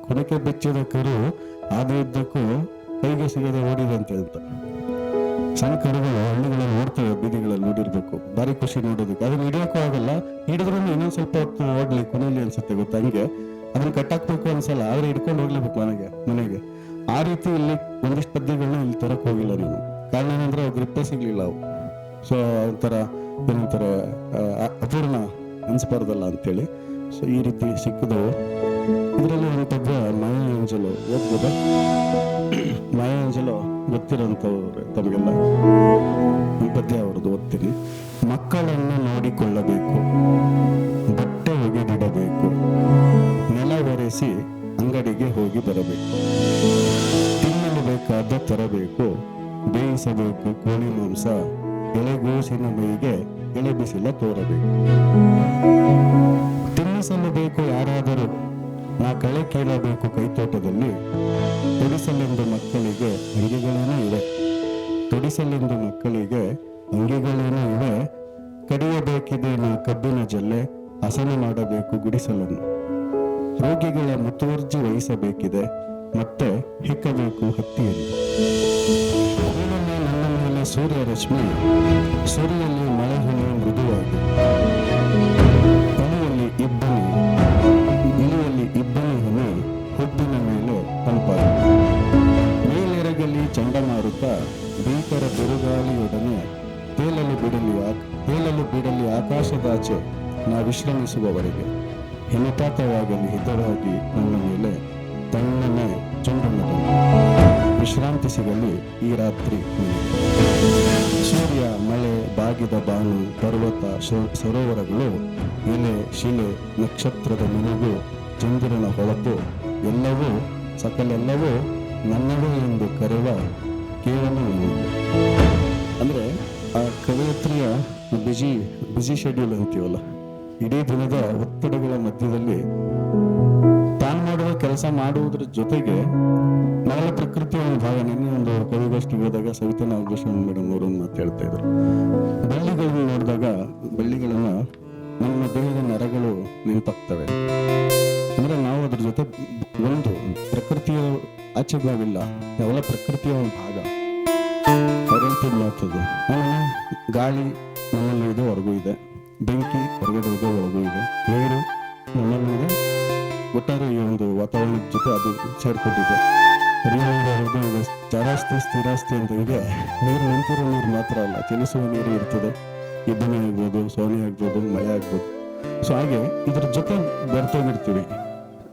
ಕೊನಕೆ ಬೆಚ್ಚಿದ ಕರು ಆದಿದ್ದಕ್ಕೂ ಕೈಗೆ ಸಿಗದೆ ಓಡಿದಂತೆ ಅಂತ. ಸಣ್ಣ ಕರುಗಳು ಹಳ್ಳಿಗಳಲ್ಲಿ ಓಡ್ತವೆ, ಬೀದಿಗಳಲ್ಲಿ ನೋಡಿರ್ಬೇಕು, ಭಾರಿ ಖುಷಿ ನೋಡೋದಕ್ಕೆ. ಅದನ್ನ ಹಿಡಿಯೋಕ್ಕೂ ಆಗಲ್ಲ, ಹಿಡಿದ್ರೂ ಇನ್ನೊಂದ್ ಸ್ವಲ್ಪ ಹೊತ್ತು ಓಡ್ಲಿ ಕೊನೆಯಲ್ಲಿ ಅನ್ಸುತ್ತೆ ಗೊತ್ತಾ. ಹಂಗೆ ಅದನ್ನ ಕಟ್ಟಾಕ್ಬೇಕು ಅನ್ಸಲ್ಲ, ಆದ್ರೆ ಹಿಡ್ಕೊಂಡು ಹೋಗ್ಲೇಬೇಕು ಮನೆಗೆ. ಆ ರೀತಿ ಇಲ್ಲಿ ಒಂದಿಷ್ಟು ಪದ್ಯಗಳನ್ನ ಇಲ್ಲಿ ತರಕ್ ಹೋಗಿಲ್ಲ ನಾನು. ಕಾರಣ ಏನಂದ್ರೆ ಅವು ಗ್ರಿಪ್ಪೇ ಸಿಗ್ಲಿಲ್ಲ ಅವು. ಸೊ ಏನಂತಾರೆ ಅಪೂರ್ಣ ಅನ್ಸ್ಬಾರ್ದಲ್ಲ ಅಂತೇಳಿ. ಸೊ ಈ ರೀತಿ ಸಿಕ್ಕಿದವು. ಇದರಲ್ಲಿ ಒಂದು ಪದ್ಯ ಮಾಯಾ ಏಂಜಲು ಓದ್ಬೋದ? ಮಾಯಾ ಏಂಜಲು ಗೊತ್ತಿರೋಂಥವ್ರು ತಮಗೆಲ್ಲ. ಈ ಪದ್ಯ ಅವ್ರದ್ದು ಓದ್ತೀನಿ. ಮಕ್ಕಳನ್ನು ನೋಡಿಕೊಳ್ಳಬೇಕು, ಬಟ್ಟೆ ಒಗೆದಿಡಬೇಕು, ನೆಲ ಒರೆಸಿ ಅಂಗಡಿಗೆ ಹೋಗಿ ಬರಬೇಕು, ತಿನ್ನಲು ಬೇಕಾದ ತರಬೇಕು, ಬೇಯಿಸಬೇಕು ಕೋಳಿ ಮಾಂಸ, ಎಳೆಗೂಸಿನ ಮೈಗೆ ಎಳೆ ಬಿಸಿಲ ತೋರಬೇಕು. ತಿನ್ನಿಸಲು ಬೇಕು ಯಾರಾದರೂ, ನಾ ಕಳೆ ಕೀಳಬೇಕು ಕೈತೋಟದಲ್ಲಿ, ತೊಡಿಸಲೆಂದು ಮಕ್ಕಳಿಗೆ ಅಂಗಿಗಳೇನೂ ಇವೆ, ತೊಡಿಸಲೆಂದು ಮಕ್ಕಳಿಗೆ ಅಂಗಿಗಳೇನೂ ಇವೆ, ಕಡಿಯಬೇಕಿದೆ ನಾ ಕಬ್ಬಿನ ಜಲ್ಲೆ, ಹಸನ ಮಾಡಬೇಕು ಗುಡಿಸಲನ್ನು, ರೋಗಿಗಳ ಮುತುವರ್ಜಿ ವಹಿಸಬೇಕಿದೆ, ಮತ್ತೆ ಹಿಕ್ಕಬೇಕು ಹತ್ತಿಯನ್ನು. ನನ್ನ ಮೇಲೆ ಸೂರ್ಯ ರಶ್ಮಿ, ಸೂರ್ಯನಲ್ಲಿ ಮಳೆ ಹನಿ ಮೃದುವಾಗಿ, ಇಲಿಯಲ್ಲಿ ಇಬ್ಬನಿ ಹನಿ ಹುಬ್ಬಿನ ಮೇಲೆ ತಂಪಾಗಿ, ಮೇಲೆರಗಲಿ ಚಂಡಮಾರುತ ಭೀಕರ ಬಿರುಗಾಳಿಯೊಡನೆ ತೇಲಲು ಬಿಡಲಿ ಆಕಾಶದಾಚೆ ನಾ ವಿಶ್ರಮಿಸುವವರೆಗೆ, ಹಿಮಪಾತವಾಗಲಿ ಹಿತವಾಗಿ ನನ್ನ ಮೇಲೆ ತಣ್ಣನೆ ಚಂಡಮಾರುತ, ವಿಶ್ರಾಂತಿ ಸಿಗಲಿ ಈ ರಾತ್ರಿ. ಸೂರ್ಯ, ಮಳೆ, ಬಾಗಿದ ಬಾನು, ಪರ್ವತ, ಸರೋವರಗಳು, ಎಲೆ, ಶಿಲೆ, ನಕ್ಷತ್ರದ ಮಿನುಗು, ಚಂದಿರನ ಹೊಳಪು ಎಲ್ಲವೂ ಸಕಲೆಲ್ಲವೂ ನನ್ನವೇ ಎಂದು ಕರೆವ ಕೇವಲ ನನಗೆ. ಅಂದ್ರೆ ಆ ಕವಯತ್ರಿಯ ಬಿಜಿ ಶೆಡ್ಯೂಲ್ ಅಂತೀವಲ್ಲ, ಇಡೀ ದಿನದ ಒತ್ತಡಗಳ ಮಧ್ಯದಲ್ಲಿ ತಾನು ಮಾಡುವ ಕೆಲಸ ಮಾಡುವುದ್ರ ಜೊತೆಗೆ ನಾವೆಲ್ಲ ಪ್ರಕೃತಿಯ ಒಂದು ಭಾಗ. ನಿನ್ನೆ ಒಂದು ಕವಿಗೋಷ್ಠಿಗೆ ಹೋದಾಗ ಸವಿತಾ ನಾಗೇಶ್ವರ ಮೇಡಮ್ ಅವರು ಮಾತು ಹೇಳ್ತಾ ಇದ್ರು. ಬಳ್ಳಿಗಳನ್ನು ನೋಡಿದಾಗ ಬಳ್ಳಿಗಳನ್ನ ನಮ್ಮ ದೇಹದ ನರಗಳು ನೆನಪಾಗ್ತವೆ. ಅಂದ್ರೆ ನಾವು ಅದ್ರ ಜೊತೆ ಒಂದು ಪ್ರಕೃತಿಯ ಆಚೆ ಭಾವಿಲ್ಲ, ನಾವೆಲ್ಲ ಪ್ರಕೃತಿಯ ಒಂದು ಭಾಗ. ಅವ್ರೇಳ್ತಿದ್ ಮಾತದು, ಗಾಳಿ ನಮ್ಮಲ್ಲಿ ಇದೆ, ಹೊರಗೂ ಇದೆ, ಬೆಂಕಿ ಹೊರಗಡೆ ಇದೆ, ಒಳಗೂ ಇದೆ, ನೀರು ನಮ್ಮಲ್ಲಿ ಇದೆ, ಒಟ್ಟಾರೆ ಈ ಒಂದು ವಾತಾವರಣದ ಜೊತೆ ಅದು ಸೇರ್ಕೊಂಡಿದೆ. ಚರಾಸ್ತಿ ಸ್ಥಿರಾಸ್ತಿ ಅಂತ ಇದೆ. ನೀರು ನಿಂತಿರೋ ನೀರು ಮಾತ್ರ ಅಲ್ಲ, ಚಲಿಸುವ ನೀರು ಇರ್ತದೆ. ಇಬ್ಬನಿ ಆಗ್ಬೋದು, ಸೋನೆ ಆಗ್ಬೋದು, ಮಳೆ ಆಗ್ಬೋದು. ಸೊ ಹಾಗೆ ಇದ್ರ ಜೊತೆ ಬೆರ್ತೋಗಿರ್ತೀವಿ.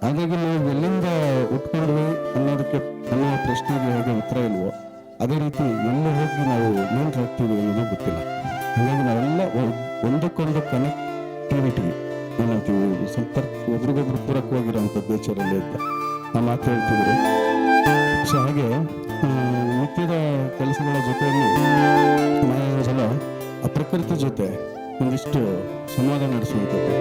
ಹಾಗಾಗಿ ನಾವು ಎಲ್ಲಿಂದ ಉಟ್ಕೊಂಡ್ವಿ ಅನ್ನೋ ಪ್ರಶ್ನೆಗೆ ಹೇಗೆ ಉತ್ತರ ಇಲ್ವೋ, ಅದೇ ರೀತಿ ಎಲ್ಲ ಹೋಗಿ ನಾವು ನೀರು ಹಾಕ್ತೀವಿ ಅನ್ನೋದು ಗೊತ್ತಿಲ್ಲ. ಹಾಗಾಗಿ ನಾವೆಲ್ಲ ಒಂದಕ್ಕೊಂದು ಕನೆಕ್ಟಿವಿಟಿ ಏನಂತೀವಿ, ಸಂಪರ್ಕ, ಒಬ್ರಿಗೊಬ್ರು ಪೂರಕವಾಗಿರೋಂಥದ್ದು ನೇಚರಲ್ಲಿ ಅಂತ ಆ ಮಾತು ಹೇಳ್ತಿದ್ರು. ಸೊ ಹಾಗೆ ನಿತ್ಯದ ಕೆಲಸಗಳ ಜೊತೆಯಲ್ಲಿ ಮನೋರಂಜನ ಆ ಪ್ರಕೃತಿ ಜೊತೆ ಒಂದಿಷ್ಟು ಸಂವಾದ ನಡೆಸುವಂಥದ್ದು.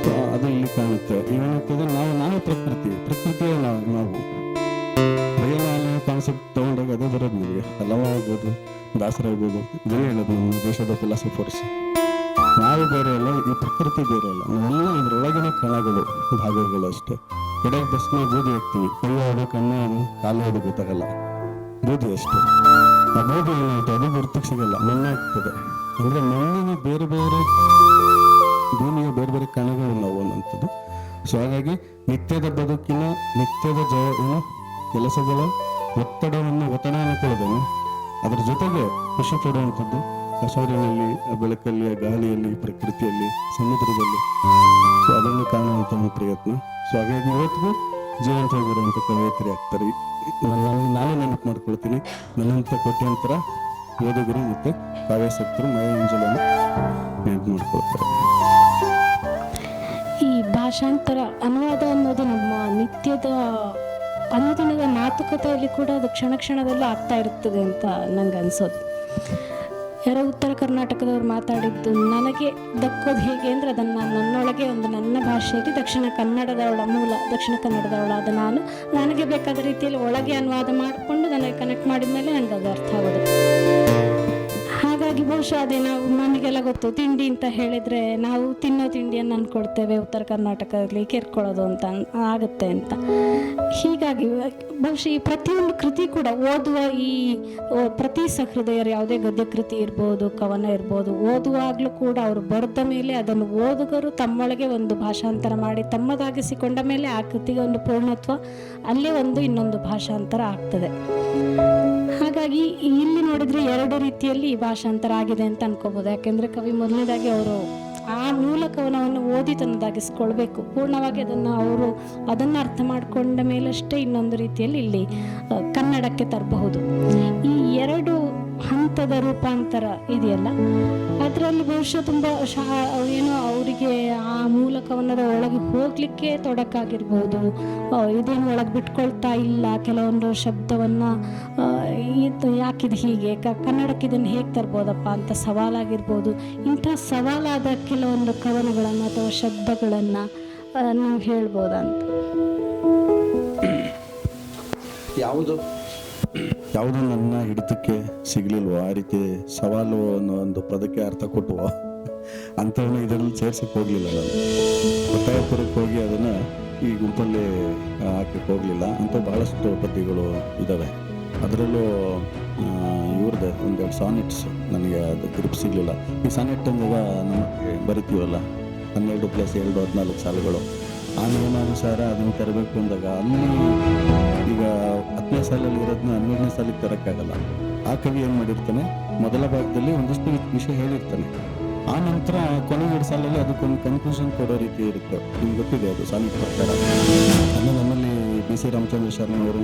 ಸೊ ಅದು ಇಲ್ಲಿ ಕಾಣುತ್ತೆ. ಏನಾಗ್ತದೆ, ನಾವು ಪ್ರಕೃತಿಯ ನಾವು ಬಯಲಾಲಯ ಕಾನ್ಸೆಪ್ಟ್ ತಗೊಂಡಾಗ ಅದೇ ಬರೋದು ನಿಮಗೆ. ಹಲವ ಆಗ್ಬೋದು, ದಾಸರ ಆಗ್ಬೋದು, ಇದೇ ಹೇಳೋದು ನಮ್ಮ ದೇಶದ ಫಿಲಾಸಫರ್ಸ್. ನಾವು ಬೇರೆ ಅಲ್ಲ, ಈ ಪ್ರಕೃತಿ ಬೇರೆ ಅಲ್ಲ, ನಾವೆಲ್ಲ ಇದ್ರೊಳಗಿನ ಕಣಗಳು, ಭಾಗಗಳು ಅಷ್ಟೇ. ಎಡೆಗೆ ಬಸ್ನ ಬೂದಿ ಹಾಕ್ತೀವಿ, ಕೈ ಯಾವುದು, ಕಣ್ಣು ಯಾವುದು, ಕಾಲು ಯಾವುದು ಗೊತ್ತಾಗಲ್ಲ, ಬೂದಿ ಅಷ್ಟೇ. ಆ ಬೂದಿ ಏನಾಯ್ತು, ಅದು ಗುರುತಿಗೆ ಸಿಗಲ್ಲ, ಮಣ್ಣಾಗ್ತದೆ. ಅಂದ್ರೆ ಮಣ್ಣಿನ ಬೇರೆ ಬೇರೆ ಭೂಮಿಯ ಬೇರೆ ಬೇರೆ ಕಣಗಳು ನಾವು ಅನ್ನೋಂಥದ್ದು. ಸೊ ಹಾಗಾಗಿ ನಿತ್ಯದ ಬದುಕಿನ ನಿತ್ಯದ ಕೆಲಸಗಳ ಒತ್ತಡ ಅನ್ಕೊಳ್ಳೋದನ್ನು ಅದ್ರ ಜೊತೆಗೆ ಖುಷಿ ಪಡುವಂಥದ್ದು ಸೂರ್ಯನಲ್ಲಿ, ಬೆಳಕಲ್ಲಿ, ಗಾಳಿಯಲ್ಲಿ, ಪ್ರಕೃತಿಯಲ್ಲಿ, ಸಮುದ್ರದಲ್ಲಿ. ಸೊ ಅದನ್ನು ಕಾಣುವಂಥ ಒಂದು ಪ್ರಯತ್ನ. ಸೊ ಹಾಗಾಗಿ ಇವತ್ತಿಗೂ ಜೀವಂತವಾಗಿರುವಂಥ ಕವಯಿತ್ರಿ ಆಗ್ತಾರೆ. ನಾನು ನೆನಪು ಮಾಡ್ಕೊಳ್ತೀನಿ, ನನ್ನಂಥ ಕೋಟ್ಯಾಂತರ ಓದುಗರು ಮತ್ತು ಕಾವ್ಯಾಸಕ್ತರು ಮಾಯಾ ಏಂಜಲನ್ನು ನೆನಪು ಮಾಡ್ಕೊಳ್ತಾರೆ. ಈ ಭಾಷಾಂತರ ಅನುವಾದ ಅನ್ನೋದು ನಮ್ಮ ನಿತ್ಯದ ಅನುದಿನದ ಮಾತುಕತೆಯಲ್ಲಿ ಕೂಡ ಅದು ಕ್ಷಣದಲ್ಲೂ ಆಗ್ತಾ ಇರ್ತದೆ ಅಂತ ನಂಗೆ ಅನ್ಸೋದು. ಯಾರೋ ಉತ್ತರ ಕರ್ನಾಟಕದವ್ರು ಮಾತಾಡಿದ್ದು ನನಗೆ ದಕ್ಕೋದು ಹೇಗೆ ಅಂದರೆ, ಅದನ್ನು ನನ್ನೊಳಗೆ ನನ್ನ ಭಾಷೆಯಲ್ಲಿ ದಕ್ಷಿಣ ಕನ್ನಡದವಳಾದ ನಾನು ನನಗೆ ಬೇಕಾದ ರೀತಿಯಲ್ಲಿ ಒಳಗೆ ಅನುವಾದ ಮಾಡಿಕೊಂಡು ನನಗೆ ಕನೆಕ್ಟ್ ಮಾಡಿದ ಮೇಲೆ ನನಗೆ ಅದು ಅರ್ಥ ಆಗೋದು. ಹಾಗಾಗಿ ಹಾಗಾಗಿ ಬಹುಶಃ ಅದೇ ನಾವು ನಮಗೆಲ್ಲ ಗೊತ್ತು, ತಿಂಡಿ ಅಂತ ಹೇಳಿದರೆ ನಾವು ತಿನ್ನೋ ತಿಂಡಿಯನ್ನು ಅಂದ್ಕೊಳ್ತೇವೆ ಉತ್ತರ ಕರ್ನಾಟಕದಲ್ಲಿ ಕೇರ್ಕೊಳ್ಳೋದು ಅಂತ ಆಗುತ್ತೆ ಅಂತ. ಹೀಗಾಗಿ ಬಹುಶಃ ಈ ಪ್ರತಿಯೊಂದು ಕೃತಿ ಕೂಡ ಓದುವ ಈ ಪ್ರತಿ ಸಹೃದಯರು ಯಾವುದೇ ಗದ್ಯ ಕೃತಿ ಇರ್ಬೋದು, ಕವನ ಇರ್ಬೋದು, ಓದುವಾಗಲೂ ಕೂಡ ಅವರು ಬರೆದ ಮೇಲೆ ಅದನ್ನು ಓದುಗರು ತಮ್ಮೊಳಗೆ ಒಂದು ಭಾಷಾಂತರ ಮಾಡಿ ತಮ್ಮದಾಗಿಸಿಕೊಂಡ ಮೇಲೆ ಆ ಕೃತಿಗೆ ಒಂದು ಪೂರ್ಣತ್ವ, ಅಲ್ಲೇ ಒಂದು ಇನ್ನೊಂದು ಭಾಷಾಂತರ ಆಗ್ತದೆ. ಹಾಗಾಗಿ ಇಲ್ಲಿ ನೋಡಿದ್ರೆ ಎರಡು ರೀತಿಯಲ್ಲಿ ಭಾಷಾಂತರ ಆಗಿದೆ ಅಂತ ಅನ್ಕೋಬಹುದು. ಯಾಕೆಂದ್ರೆ ಕವಿ ಮೊದಲನೇದಾಗಿ ಅವರು ಆ ಮೂಲ ಕವನವನ್ನು ಓದಿ ತನ್ನದಾಗಿಸ್ಕೊಳ್ಬೇಕು, ಪೂರ್ಣವಾಗಿ ಅದನ್ನು ಅರ್ಥ ಮಾಡಿಕೊಂಡ ಮೇಲಷ್ಟೇ ಇನ್ನೊಂದು ರೀತಿಯಲ್ಲಿ ಇಲ್ಲಿ ಕನ್ನಡಕ್ಕೆ ತರಬಹುದು. ಈ ಎರಡು ಹಂತದ ರೂಪಾಂತರ ಇದೆಯಲ್ಲ, ಅದರಲ್ಲಿ ಬಹುಶಃ ತುಂಬ ಏನೋ ಅವರಿಗೆ ಆ ಮೂಲ ಕವನದ ಒಳಗೆ ಹೋಗಲಿಕ್ಕೆ ತೊಡಕಾಗಿರ್ಬೋದು, ಇದೇನು ಒಳಗೆ ಬಿಟ್ಕೊಳ್ತಾ ಇಲ್ಲ, ಕೆಲವೊಂದು ಶಬ್ದವನ್ನು ಇದು ಯಾಕಿದು ಹೀಗೆ, ಕನ್ನಡಕ್ಕೆ ಇದನ್ನು ಹೇಗೆ ತರ್ಬೋದಪ್ಪ ಅಂತ ಸವಾಲಾಗಿರ್ಬೋದು. ಇಂಥ ಸವಾಲಾದ ಕೆಲವೊಂದು ಕವನಗಳನ್ನು ಅಥವಾ ಶಬ್ದಗಳನ್ನು ನಾವು ಹೇಳ್ಬೋದಂತ. ಯಾವುದು ನನ್ನ ಹಿಡಿತಕ್ಕೆ ಸಿಗ್ಲಿಲ್ವೋ, ಆ ರೀತಿ ಸವಾಲು ಅನ್ನೋ ಒಂದು ಪದಕ್ಕೆ ಅರ್ಥ ಕೊಟ್ಟುವ ಅಂಥವನ್ನ ಇದರಲ್ಲಿ ಸೇರ್ಸಕ್ಕೆ ಹೋಗಲಿಲ್ಲ. ನಾನು ಒತ್ತಾಯಪುರಕ್ಕೆ ಹೋಗಿ ಅದನ್ನು ಈ ಗುಂಪಲ್ಲಿ ಹಾಕಕ್ಕೆ ಹೋಗಲಿಲ್ಲ. ಅಂತ ಭಾಳಷ್ಟು ಪದ್ಯಗಳು ಇದ್ದಾವೆ. ಅದರಲ್ಲೂ ಇವ್ರದ್ದು ಒಂದೆರಡು ಸಾನೆಟ್ಸ್ ನನಗೆ ಅದು ಗ್ರಿಪ್ ಸಿಗಲಿಲ್ಲ. ಈ ಸಾನೆಟ್ ಅಂದಾಗ ನಮಗೆ ಬರಿತೀವಲ್ಲ 12+2 14 ಸಾಲುಗಳು, ಆ ನಿಯಮಾನುಸಾರ ಅದನ್ನು ತರಬೇಕು ಅಂದಾಗ ಅಲ್ಲಿ ಈಗ 10ನೇ ಸಾಲಲ್ಲಿ ಇರೋದನ್ನ 12ನೇ ಸಾಲಿಗೆ ತರೋಕ್ಕಾಗಲ್ಲ. ಆ ಕವಿ ಏನು ಮಾಡಿರ್ತಾನೆ, ಮೊದಲ ಭಾಗದಲ್ಲಿ ಒಂದಷ್ಟು ವಿಷಯ ಹೇಳಿರ್ತಾನೆ, ಆ ನಂತರ ಕೊನೆ 2 ಸಾಲಲ್ಲಿ ಅದಕ್ಕೊಂದು ಕನ್ಕ್ಲೂಷನ್ ಕೊಡೋ ರೀತಿ ಇರುತ್ತೆ. ನಿಮ್ಗೆ ಗೊತ್ತಿದೆ ಅದು ಸಾನಿಟ್ ಪ್ರಕಾರ. ಆಮೇಲೆ ನಮ್ಮಲ್ಲಿ BC ರಾಮಚಂದ್ರ ಶರ್ಮನವರು,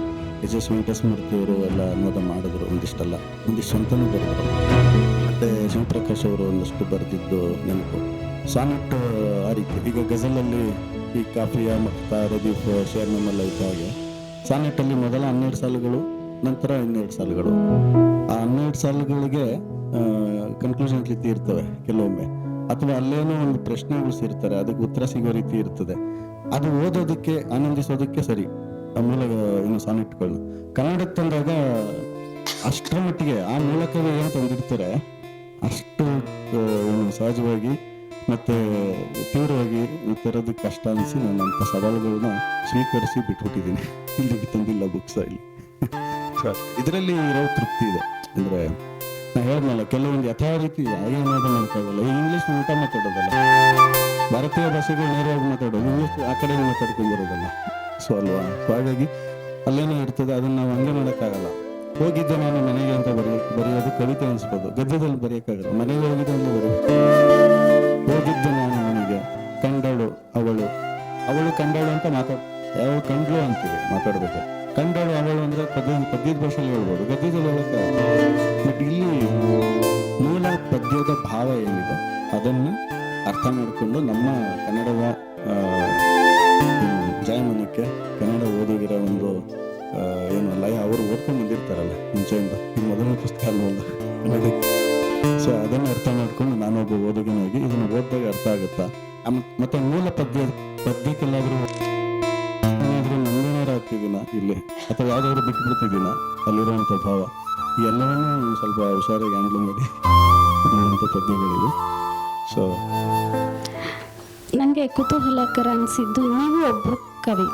HS ವೆಂಕಟೇಶ್ಮೂರ್ತಿ ಅವರು ಎಲ್ಲ ಅನುವಾದ ಮಾಡಿದ್ರು, ಒಂದಿಷ್ಟಲ್ಲ, ಒಂದಿಷ್ಟು ಸ್ವಂತನೂ ಬರೆದರು. ಮತ್ತು ಶಿವಪ್ರಕಾಶ್ ಅವರು ಒಂದಷ್ಟು ಬರೆದಿದ್ದು ನೆನಪು. ಸಾನೆಟ್ ಆ ರೀತಿ. ಈಗ ಗಜಲಲ್ಲಿ ಈ ಕಾಫಿಯಾ ಮತ್ತು ರದೀಫ್ ಶೇರ್ ನಮ್ಮೆಲ್ಲ ಇದ್ದ ಹಾಗೆ ಸಾನೆಟ್ಟಲ್ಲಿ ಮೊದಲ 12 ಸಾಲುಗಳು, ನಂತರ 12 ಸಾಲುಗಳು. ಆ 12 ಸಾಲುಗಳಿಗೆ ಕನ್ಕ್ಲೂಷನ್ ರೀತಿ ಇರ್ತವೆ ಕೆಲವೊಮ್ಮೆ, ಅಥವಾ ಅಲ್ಲೇನೋ ಒಂದು ಪ್ರಶ್ನೆಗಳು ಸೇರ್ತಾರೆ, ಅದಕ್ಕೆ ಉತ್ತರ ಸಿಗೋ ರೀತಿ ಇರ್ತದೆ. ಅದು ಓದೋದಕ್ಕೆ ಆನಂದಿಸೋದಕ್ಕೆ ಸರಿ ಆ ಮೂಲ ಏನು ಸಾನೆಟ್ಗಳನ್ನ. ಕನ್ನಡಕ್ಕೆ ತಂದಾಗ ಅಷ್ಟರ ಮಟ್ಟಿಗೆ ಆ ಮೂಲಕವೇ ಏನು ತಂದಿರ್ತಾರೆ ಅಷ್ಟು ಸಹಜವಾಗಿ ಮತ್ತು ತೀವ್ರವಾಗಿ ತರೋದಕ್ಕೆ ಕಷ್ಟ ಅನಿಸಿ ನಾನು ಅಂಥ ಸವಾಲುಗಳನ್ನ ಸ್ವೀಕರಿಸಿ ಬಿಟ್ಬಿಟ್ಟಿದ್ದೀನಿ. ಇಲ್ಲಿಗೆ ತಂದಿಲ್ಲ ಬುಕ್ಸ್ ಇಲ್ಲಿ. ಇದರಲ್ಲಿ ಇರೋ ತೃಪ್ತಿ ಇದೆ. ಅಂದರೆ ನಾನು ಹೇಳಿದ್ನಲ್ಲ, ಕೆಲವೊಂದು ಯಥಾ ರೀತಿ ಹಾಗೆ ಅನುವಾದ ಮಾಡೋಕ್ಕಾಗಲ್ಲ. ಇಂಗ್ಲೀಷ್ ಊಟ ಮಾತಾಡೋದಲ್ಲ, ಭಾರತೀಯ ಭಾಷೆಗಳು ನೇರವಾಗಿ ಮಾತಾಡೋದು, ಇಂಗ್ಲೀಷ್ ಆ ಕಡೆ ಮಾತಾಡ್ಕೊಂಡು ಬರೋದಲ್ಲ. ಸೊ ಅಲ್ವಾ, ಸೊ ಹಾಗಾಗಿ ಅಲ್ಲೇನೋ ಇರ್ತದೆ, ಅದನ್ನು ನಾವು ಹಂಗೆ ಮಾಡೋಕ್ಕಾಗಲ್ಲ. ಹೋಗಿದ್ದೆ ನಾನು ಮನೆಗೆ ಅಂತ ಬರೆಯೋದು ಕವಿತೆ ಅನಿಸ್ಬೋದು, ಗದ್ಯದಲ್ಲಿ ಬರೆಯೋಕ್ಕಾಗಲ್ಲ. ಮನೆಗೆ ಹೋಗಿದ್ದೆ ಅಂತ ಬರೆಯೋದು. ಹೋಗಿದ್ದೆ ನಾನು ಮನೆಗೆ, ಕಂಡಳು ಅವಳು ಕಂಡಳು ಅಂತ ಅವಳು ಕಂಡ್ಲು ಅಂತೀವಿ ಮಾತಾಡ್ಬೇಕು. ಕಂಡಳು ಅವಳು ಅಂದರೆ ಪದ್ಯದ ಭಾಷೆಯಲ್ಲಿ ಹೇಳ್ಬೋದು, ಗದ್ಯದಲ್ಲಿ ಹೇಳೋಕ್ಕಾಗಲ್ಲ. ಬಟ್ ಇಲ್ಲಿ ಮೂಲ ಪದ್ಯದ ಭಾವ ಏನಿದೆ ಅದನ್ನು ಅರ್ಥ ಮಾಡಿಕೊಂಡು ನಮ್ಮ ಕನ್ನಡದ ಜಾಯಮಾನಕ್ಕೆ ಕನ್ನಡ ಓದುಗರ ಒಂದು ಏನು ಲಯ ಅವರು ಓದ್ಕೊಂಡು ಬಂದಿರ್ತಾರಲ್ಲ ಮುಂಚೆಯಿಂದ, ಈ ಮೊದಲನೇ ಪುಸ್ತಕ ಅಲ್ವಲ್ಲ ಕನ್ನಡಕ್ಕೆ. ಸೊ ಅದನ್ನು ಅರ್ಥ ಮಾಡ್ಕೊಂಡು ನಾನೊಬ್ಬ ಓದುಗನಾಗಿ ಇದನ್ನು ಓದಿದಾಗ ಅರ್ಥ ಆಗುತ್ತಾ. ಮತ್ತೆ ಮೂಲ ಪದ್ಯಕ್ಕೆಲ್ಲಾದರೂ ನಂದನಾರ ಹಾಕ್ತಿದ್ದೀನ ಇಲ್ಲಿ, ಅಥವಾ ಯಾವುದಾದ್ರು ಬಿಟ್ಬಿಡ್ತಿದ್ದೀನ ಅಲ್ಲಿರುವಂಥ ಭಾವ, ಈ ಎಲ್ಲವನ್ನೂ ಸ್ವಲ್ಪ ಹುಷಾರಾಗಿ ಹ್ಯಾಂಡಲ್ ಮಾಡಿ ಇರುವಂಥ ಪದ್ಯಗಳಿವೆ. ಸೊ ನನಗೆ ಕುತೂಹಲಕರ ಅನಿಸಿದ್ದು, ನೀವು ಒಬ್ಬರು ಕವಿ,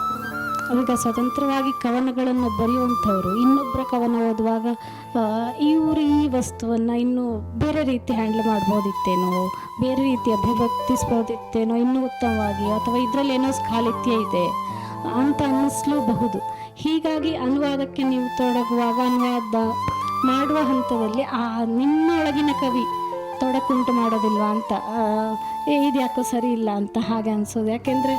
ಈಗ ಸ್ವತಂತ್ರವಾಗಿ ಕವನಗಳನ್ನು ಬರೆಯುವಂಥವ್ರು ಇನ್ನೊಬ್ಬರ ಕವನ ಓದುವಾಗ ಇವರು ಈ ವಸ್ತುವನ್ನು ಇನ್ನೂ ಬೇರೆ ರೀತಿ ಹ್ಯಾಂಡಲ್ ಮಾಡ್ಬೋದಿತ್ತೇನೋ, ಬೇರೆ ರೀತಿ ಅಭಿವ್ಯಕ್ತಿಸ್ಬೋದಿತ್ತೇನೋ ಇನ್ನೂ ಉತ್ತಮವಾಗಿ, ಅಥವಾ ಇದರಲ್ಲಿ ಏನೋ ಸ್ಖಾಲಿತ್ಯ ಇದೆ ಅಂತ ಅನ್ನಿಸ್ಲೂಬಹುದು. ಹೀಗಾಗಿ ಅನುವಾದಕ್ಕೆ ನೀವು ತೊಡಗುವಾಗ, ಅನುವಾದ ಮಾಡುವ ಹಂತದಲ್ಲಿ ನಿಮ್ಮ ಒಳಗಿನ ಕವಿ ತೊಡಕುಂಟು ಮಾಡೋದಿಲ್ವಾ ಅಂತ, ಇದ್ಯಾಕೋ ಸರಿ ಇಲ್ಲ ಅಂತ ಹಾಗೆ ಅನಿಸೋದು. ಯಾಕೆಂದರೆ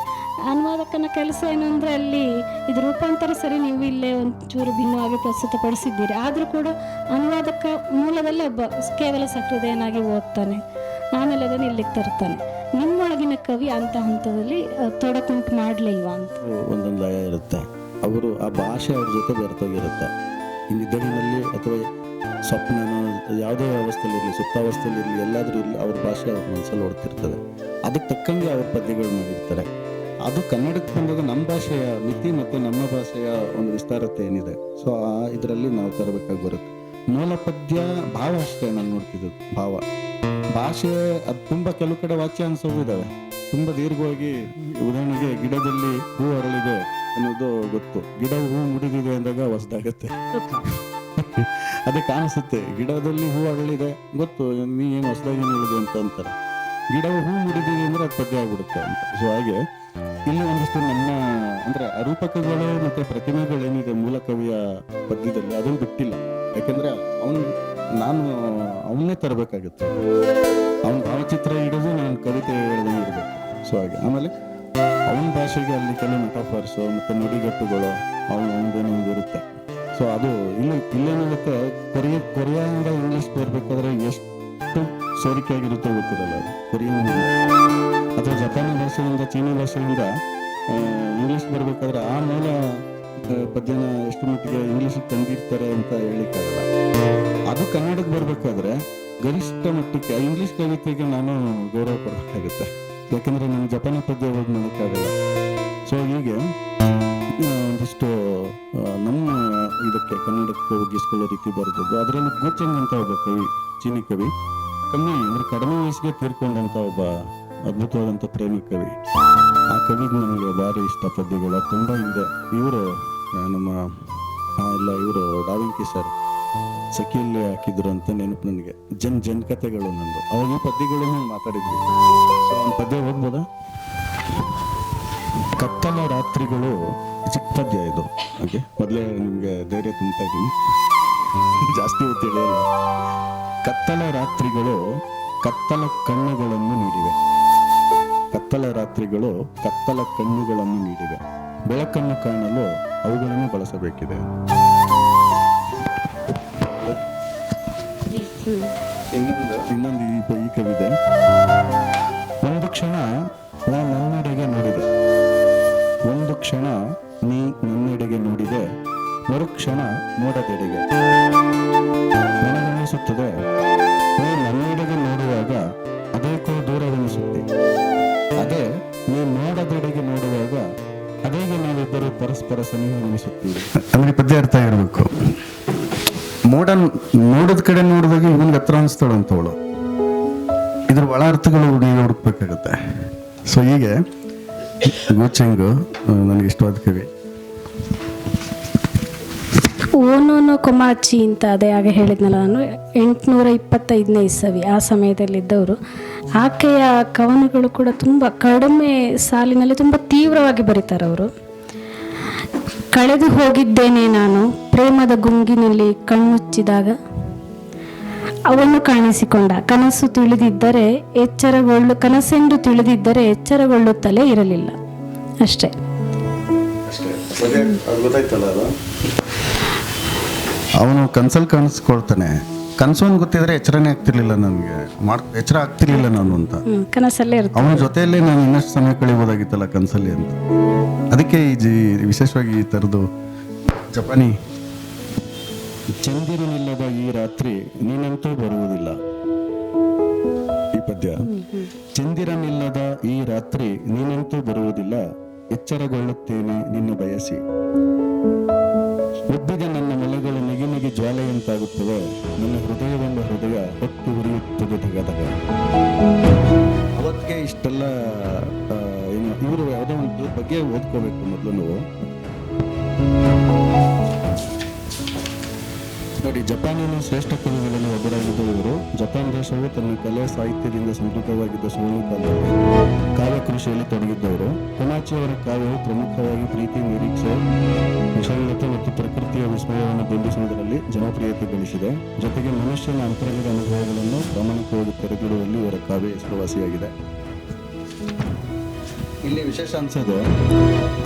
ಅನುವಾದಕನ ಕೆಲಸ ಏನು ಅಂದರೆ ಅಲ್ಲಿ ಇದು ರೂಪಾಂತರ ಸರಿ, ನೀವು ಇಲ್ಲೇ ಒಂಚೂರು ಭಿನ್ನವಾಗಿ ಪ್ರಸ್ತುತಪಡಿಸಿದ್ದೀರಿ, ಆದರೂ ಕೂಡ ಅನುವಾದಕ ಮೂಲದಲ್ಲಿ ಒಬ್ಬ ಕೇವಲ ಸಹೃದಯನಾಗಿ ಓದ್ತಾನೆ, ಆಮೇಲೆ ಅದನ್ನು ಇಲ್ಲಿಗೆ ತರ್ತಾನೆ. ನಿಮ್ಮೊಳಗಿನ ಕವಿ ಅಂತ ಹಂತದಲ್ಲಿ ತೊಡಕುಂಟು ಮಾಡಲಿಲ್ವಾ ಅಂತ? ಒಂದೊಂದು ಲಯ ಇರುತ್ತೆ, ಅವರು ಆ ಭಾಷೆ ಅವ್ರ ಜೊತೆ ಬೆರೆತೋಗಿರುತ್ತೆ. ಈ ನಿದ್ದಡಿನಲ್ಲಿ ಅಥವಾ ಸ್ವಪ್ನನೋ ಯಾವುದೇ ಅವಸ್ಥೆಯಲ್ಲಿ ಇರಲಿ, ಸುಪ್ತಾವಸ್ಥೆಯಲ್ಲಿ ಇರಲಿ, ಎಲ್ಲಾದರೂ ಇರಲಿ, ಅವ್ರ ಭಾಷೆ ಅವ್ರ ಮನಸ್ಸಲ್ಲಿ ಓಡ್ತಿರ್ತದೆ. ಅದಕ್ಕೆ ತಕ್ಕಂಗೆ ಅವ್ರ ಪದ್ಯಗಳು ಮಾಡಿರ್ತಾರೆ. ಅದು ಕನ್ನಡಕ್ಕೆ ಬಂದಾಗ ನಮ್ಮ ಭಾಷೆಯ ಮಿತಿ ಮತ್ತು ನಮ್ಮ ಭಾಷೆಯ ಒಂದು ವಿಸ್ತಾರತೆ ಏನಿದೆ, ಸೊ ಆ ಇದರಲ್ಲಿ ನಾವು ತರಬೇಕಾಗಿ ಬರುತ್ತೆ. ಮೂಲ ಪದ್ಯ ಭಾವ ಅಷ್ಟೇ ನಾನು ನೋಡ್ತಿದ್ದು. ಭಾಷೆ ಅದು ತುಂಬ ಕೆಲವು ಕಡೆ ವಾಚ್ಯಾಂಶವೂ ಇದ್ದಾವೆ, ತುಂಬ ದೀರ್ಘವಾಗಿ. ಉದಾಹರಣೆಗೆ ಗಿಡದಲ್ಲಿ ಹೂ ಅರಳಿದೆ ಅನ್ನೋದು ಗೊತ್ತು, ಗಿಡವು ಹೂ ಮುಡಿದಿದೆ ಅಂದಾಗ ಹೊಸದಾಗತ್ತೆ. ಅದೇ ಕಾಣಿಸುತ್ತೆ, ಗಿಡದಲ್ಲಿ ಹೂ ಅರಳಿದೆ ಗೊತ್ತು, ನೀ ಏನು ಹೊಸದಾಗಿ ಏನು ಹೇಳಿದೆ ಅಂತ ಅಂತಾರೆ. ಗಿಡವು ಹೂ ಮುಡಿದಿದೆ ಅಂದ್ರೆ ಅದು ಪದ್ಯ ಆಗ್ಬಿಡುತ್ತೆ ಅಂತ. ಸೊ ಹಾಗೆ ಇಲ್ಲಿ ಒಂದಿಷ್ಟು ನನ್ನ ಅಂದ್ರೆ ಅರೂಪಕಗಳು ಮತ್ತೆ ಪ್ರತಿಮೆಗಳೇನಿದೆ ಮೂಲ ಕವಿಯ ಪದ್ಯದಲ್ಲಿ ಅದನ್ನು ಬಿಟ್ಟಿಲ್ಲ. ಯಾಕಂದ್ರೆ ನಾನು ಅವನ್ನೇ ತರಬೇಕಾಗುತ್ತೆ, ಅವನ ಭಾವಚಿತ್ರ ಹಿಡಿದು ನಾನು ಕವಿತೆ ಹೇಳ್ದಂಗೆ ಇರಬೇಕು. ಸೊ ಹಾಗೆ ಆಮೇಲೆ ಅವನ ಭಾಷೆಗೆ ಅಲ್ಲಿ ಕೆಲವು ಮೆಟಾಫರ್ಸು ಮತ್ತೆ ನುಡಿಗಟ್ಟುಗಳು ಅವನದೇನೋ ಒಂದು ಇರುತ್ತೆ. ಸೊ ಅದು ಇಲ್ಲೇನಾಗುತ್ತೆ, ಕೊರಿಯಾದಿಂದ ಇಂಗ್ಲಿಷ್ ಬರ್ಬೇಕಾದ್ರೆ ಎಷ್ಟು ಸೋರಿಕೆಯಾಗಿರುತ್ತೆ ಗೊತ್ತಿರಲ್ಲ. ಅದು ಕೊರಿಯನ್ ಅಥವಾ ಜಪಾನಿ ಭಾಷೆಯಿಂದ ಚೀನಿ ಭಾಷೆಯಿಂದ ಇಂಗ್ಲಿಷ್ ಬರ್ಬೇಕಾದ್ರೆ ಆ ಮೂಲ ಪದ್ಯನ ಎಷ್ಟು ಮಟ್ಟಿಗೆ ಇಂಗ್ಲಿಷ್ ತಂದಿರ್ತಾರೆ ಅಂತ ಹೇಳಿಕ್ಕಾಗಲ್ಲ. ಅದು ಕನ್ನಡಕ್ಕೆ ಬರ್ಬೇಕಾದ್ರೆ ಗರಿಷ್ಠ ಮಟ್ಟಕ್ಕೆ ಇಂಗ್ಲಿಷ್ ಕವಿತೆಗೆ ನಾನು ಗೌರವ ಕೊಡಬೇಕಾಗುತ್ತೆ, ಯಾಕಂದ್ರೆ ನಾನು ಜಪಾನಿ ಪದ್ಯ ಓದ್ ಮಾಡೋಕ್ಕಾಗಲ್ಲ. ಸೊ ಹೀಗೆ ಒಂದಿಷ್ಟು ನಮ್ಮ ಇದಕ್ಕೆ ಕನ್ನಡಕ್ಕೆ ಒಗ್ಗಿಸ್ಕೊಳ್ಳೋ ರೀತಿ ಬರ್ತದ್ದು. ಅದರಲ್ಲಿ ಗೋಚೆಂಗ್ ಅಂತ ಒಬ್ಬ ಕವಿ, ಚೀನಿ ಕವಿ, ಕಡಿಮೆ ವಯಸ್ಸಿಗೆ ತೀರ್ಕೊಂಡಂತ ಒಬ್ಬ ಅದ್ಭುತವಾದಂಥ ಪ್ರೇಮಿ ಕವಿ. ಆ ಕವಿಗೆ ನನಗೆ ಭಾರಿ ಇಷ್ಟ ಪದ್ಯಗಳು. ತುಂಬ ಹಿಂದೆ ಇವರು ನಮ್ಮ ಇವರು ಡಾವಿಂಕಿ ಸರ್ ಸಖಿಯಲ್ಲಿ ಹಾಕಿದ್ರು ಅಂತ ನೆನಪು ನನಗೆ. ಜನ್ ಕಥೆಗಳು ನಂದು, ಅವಾಗ ಈ ಪದ್ಯಗಳನ್ನು ಮಾತಾಡಿದ್ವಿ. ಸೊ ಒಂದು ಪದ್ಯ ಹೋಗ್ಬೋದಾ? ಕತ್ತಲ ರಾತ್ರಿಗಳು, ಚಿಕ್ಕ ಪದ್ಯ ಇದು. ಹಾಗೆ ಮೊದಲೇ ನಿಮಗೆ ಧೈರ್ಯ ತುಂಬ್ತಾ ಇದ್ದೀನಿ, ಜಾಸ್ತಿ ತಿಳಿಯಲ್ಲ. ಕತ್ತಲ ರಾತ್ರಿಗಳು ಕತ್ತಲ ಕಣ್ಣುಗಳನ್ನು ನೀಡಿವೆ, ಕತ್ತಲ ರಾತ್ರಿಗಳು ಕತ್ತಲ ಕಣ್ಣುಗಳನ್ನು ನೀಡಿವೆ, ಬೆಳಕನ್ನು ಕಾಣಲು ಅವುಗಳನ್ನು ಬಳಸಬೇಕಿದೆ. ಇನ್ನೊಂದು ಈ ಕವಿತೆ. ಒಂದು ಕ್ಷಣ ನಾ ನನ್ನೆಡೆಗೆ ನೋಡಿದೆ, ಒಂದು ಕ್ಷಣ ನೀ ನನ್ನೆಡೆಗೆ ನೋಡಿದೆ, ಮರುಕ್ಷಣ ಮೋಡದೆಡೆಗೆ. ನನಗನ್ನಿಸುತ್ತದೆ ನೀ ನನ್ನೆಡೆಗೆ ನೋಡುವಾಗ ಅದೇಕೋ ದೂರವೆನಿಸುತ್ತೆ, ಅದೇ ನೀ ಮೋಡದೆಡೆಗೆ ನೋಡುವಾಗ ಅದೇಗೆ ನಾವಿಬ್ಬರು ಪರಸ್ಪರ ಸನಿಹವೆನಿಸುತ್ತೀವಿ. ಅಂದ್ರೆ ಪದ್ಯ ಅರ್ಥ ಇರಬೇಕು. ಮೋಡ ನೋಡದ ಕಡೆ ನೋಡಿದಾಗ ಇವನ್ಗೆ ಹತ್ರ ಅನಿಸ್ತಾಳಂತವಳು, ಇದ್ರ ಒಳ ಅರ್ಥಗಳು ಹುಡುಕ್ಬೇಕಾಗತ್ತೆ. ಸೊ ಹೀಗೆ ಗೋಚೆಂಗು ನನಗೆ ಇಷ್ಟವಾದ ಕವಿ. ಓನೋನೋ ಕೊಮಾಚಿ ಅಂತ ಅದೇ ಆಗ ಹೇಳಿದ್ನಲ್ಲ ನಾನು, 825ನೇ ಇಸವಿ ಆ ಸಮಯದಲ್ಲಿದ್ದವರು. ಆಕೆಯ ಕವನಗಳು ಕೂಡ ತುಂಬ ಕಡಿಮೆ ಸಾಲಿನಲ್ಲಿ ತುಂಬ ತೀವ್ರವಾಗಿ ಬರೀತಾರೆ ಅವರು. ಕಳೆದು ಹೋಗಿದ್ದೇನೆ ನಾನು ಪ್ರೇಮದ ಗುಂಗಿನಲ್ಲಿ ಕಣ್ಣುಚ್ಚಿದಾಗ, ಅವನು ಕಾಣಿಸಿಕೊಂಡ ಕನಸೆಂದು ತಿಳಿದಿದ್ದರೆ ಎಚ್ಚರಗೊಳ್ಳುತ್ತಲೇ ಇರಲಿಲ್ಲ. ಅಷ್ಟೇ. ಅವನು ಕನ್ಸಲ್ಲಿ ಕಾಣಿಸ್ಕೊಳ್ತಾನೆ, ಕನಸು ಅಂತ ಗೊತ್ತಿದ್ರೆ ಎಚ್ಚರನೇ ಆಗ್ತಿರ್ಲಿಲ್ಲ ನನಗೆ, ಎಚ್ಚರ ಆಗ್ತಿರ್ಲಿಲ್ಲ ನಾನು ಅಂತ. ಕನಸಲ್ಲೇ ಇರುತ್ತೆ, ಅವನ ಜೊತೆಯಲ್ಲೇ ನಾನು ಇನ್ನಷ್ಟು ಸಮಯ ಕಳಿಬೋದಾಗಿತ್ತಲ್ಲ ಕನಸಲ್ಲಿ ಅಂತ. ಅದಕ್ಕೆ ವಿಶೇಷವಾಗಿ ಈ ಥರದ್ದು ಜಪಾನಿ. ಚಂದಿರನಿಲ್ಲದ ಈ ರಾತ್ರಿ ನೀನಂತೂ ಬರುವುದಿಲ್ಲ, ಈ ಪದ್ಯ. ಚಂದಿರನಿಲ್ಲದ ಈ ರಾತ್ರಿ ನೀನಂತೂ ಬರುವುದಿಲ್ಲ, ಎಚ್ಚರಗೊಳ್ಳುತ್ತೇನೆ ನಿನ್ನ ಬಯಸಿ. ಉಬ್ಬಿದ ನನ್ನ ಮೊಲೆಗಳು ನಗಿ ಜ್ವಾಲೆಯಂತಾಗುತ್ತವೆ, ನನ್ನ ಹೃದಯವೆಂಬ ಹೃದಯ ಹೊತ್ತು ಹುರಿಯುತ್ತದೆ ಧಗಧಗ. ಅವತ್ತಿಗೆ ಇಷ್ಟೆಲ್ಲ ಏನು ಇವರು ಯಾವುದೋ ಒಂದು ಬಗ್ಗೆ ಓದ್ಕೋಬೇಕು ಮೊದಲು ನಾವು. ನೋಡಿ, ಜಪಾನಿನ ಶ್ರೇಷ್ಠ ಕವಿಗಳಲ್ಲಿ ಒಬ್ಬರಾಗಿದ್ದ ಇವರು. ಜಪಾನ್ ದೇಶವು ತನ್ನ ಕಲೆ ಸಾಹಿತ್ಯದಿಂದ ಸಮೃದ್ಧವಾಗಿದ್ದ ಸುವರ್ಣಕಾಲದಲ್ಲಿ ಕಾವ್ಯ ಕೃಷಿಯಲ್ಲಿ ತೊಡಗಿದ್ದವರು. ಕೊಮಾಚಿ ಅವರ ಕಾವ್ಯವು ಪ್ರಮುಖವಾಗಿ ಪ್ರೀತಿ, ನಿರೀಕ್ಷೆ, ವಿಷಾಲತೆ ಮತ್ತು ಪ್ರಕೃತಿಯ ವಿಸ್ಮಯವನ್ನು ಬಿಂಬಿಸುವುದರಲ್ಲಿ ಜನಪ್ರಿಯತೆ ಗಳಿಸಿದೆ. ಜೊತೆಗೆ ಮನುಷ್ಯನ ಅಂತರಂಗದ ಅನುಭವಗಳನ್ನು ಪ್ರಾಮಾಣಿಕವಾಗಿ ತೆರೆದಿಡುವಲ್ಲಿ ಇವರ ಕಾವ್ಯ ಹೆಸರುವಾಸಿಯಾಗಿದೆ. ಇಲ್ಲಿ ವಿಶೇಷ ಅನ್ಸೋದು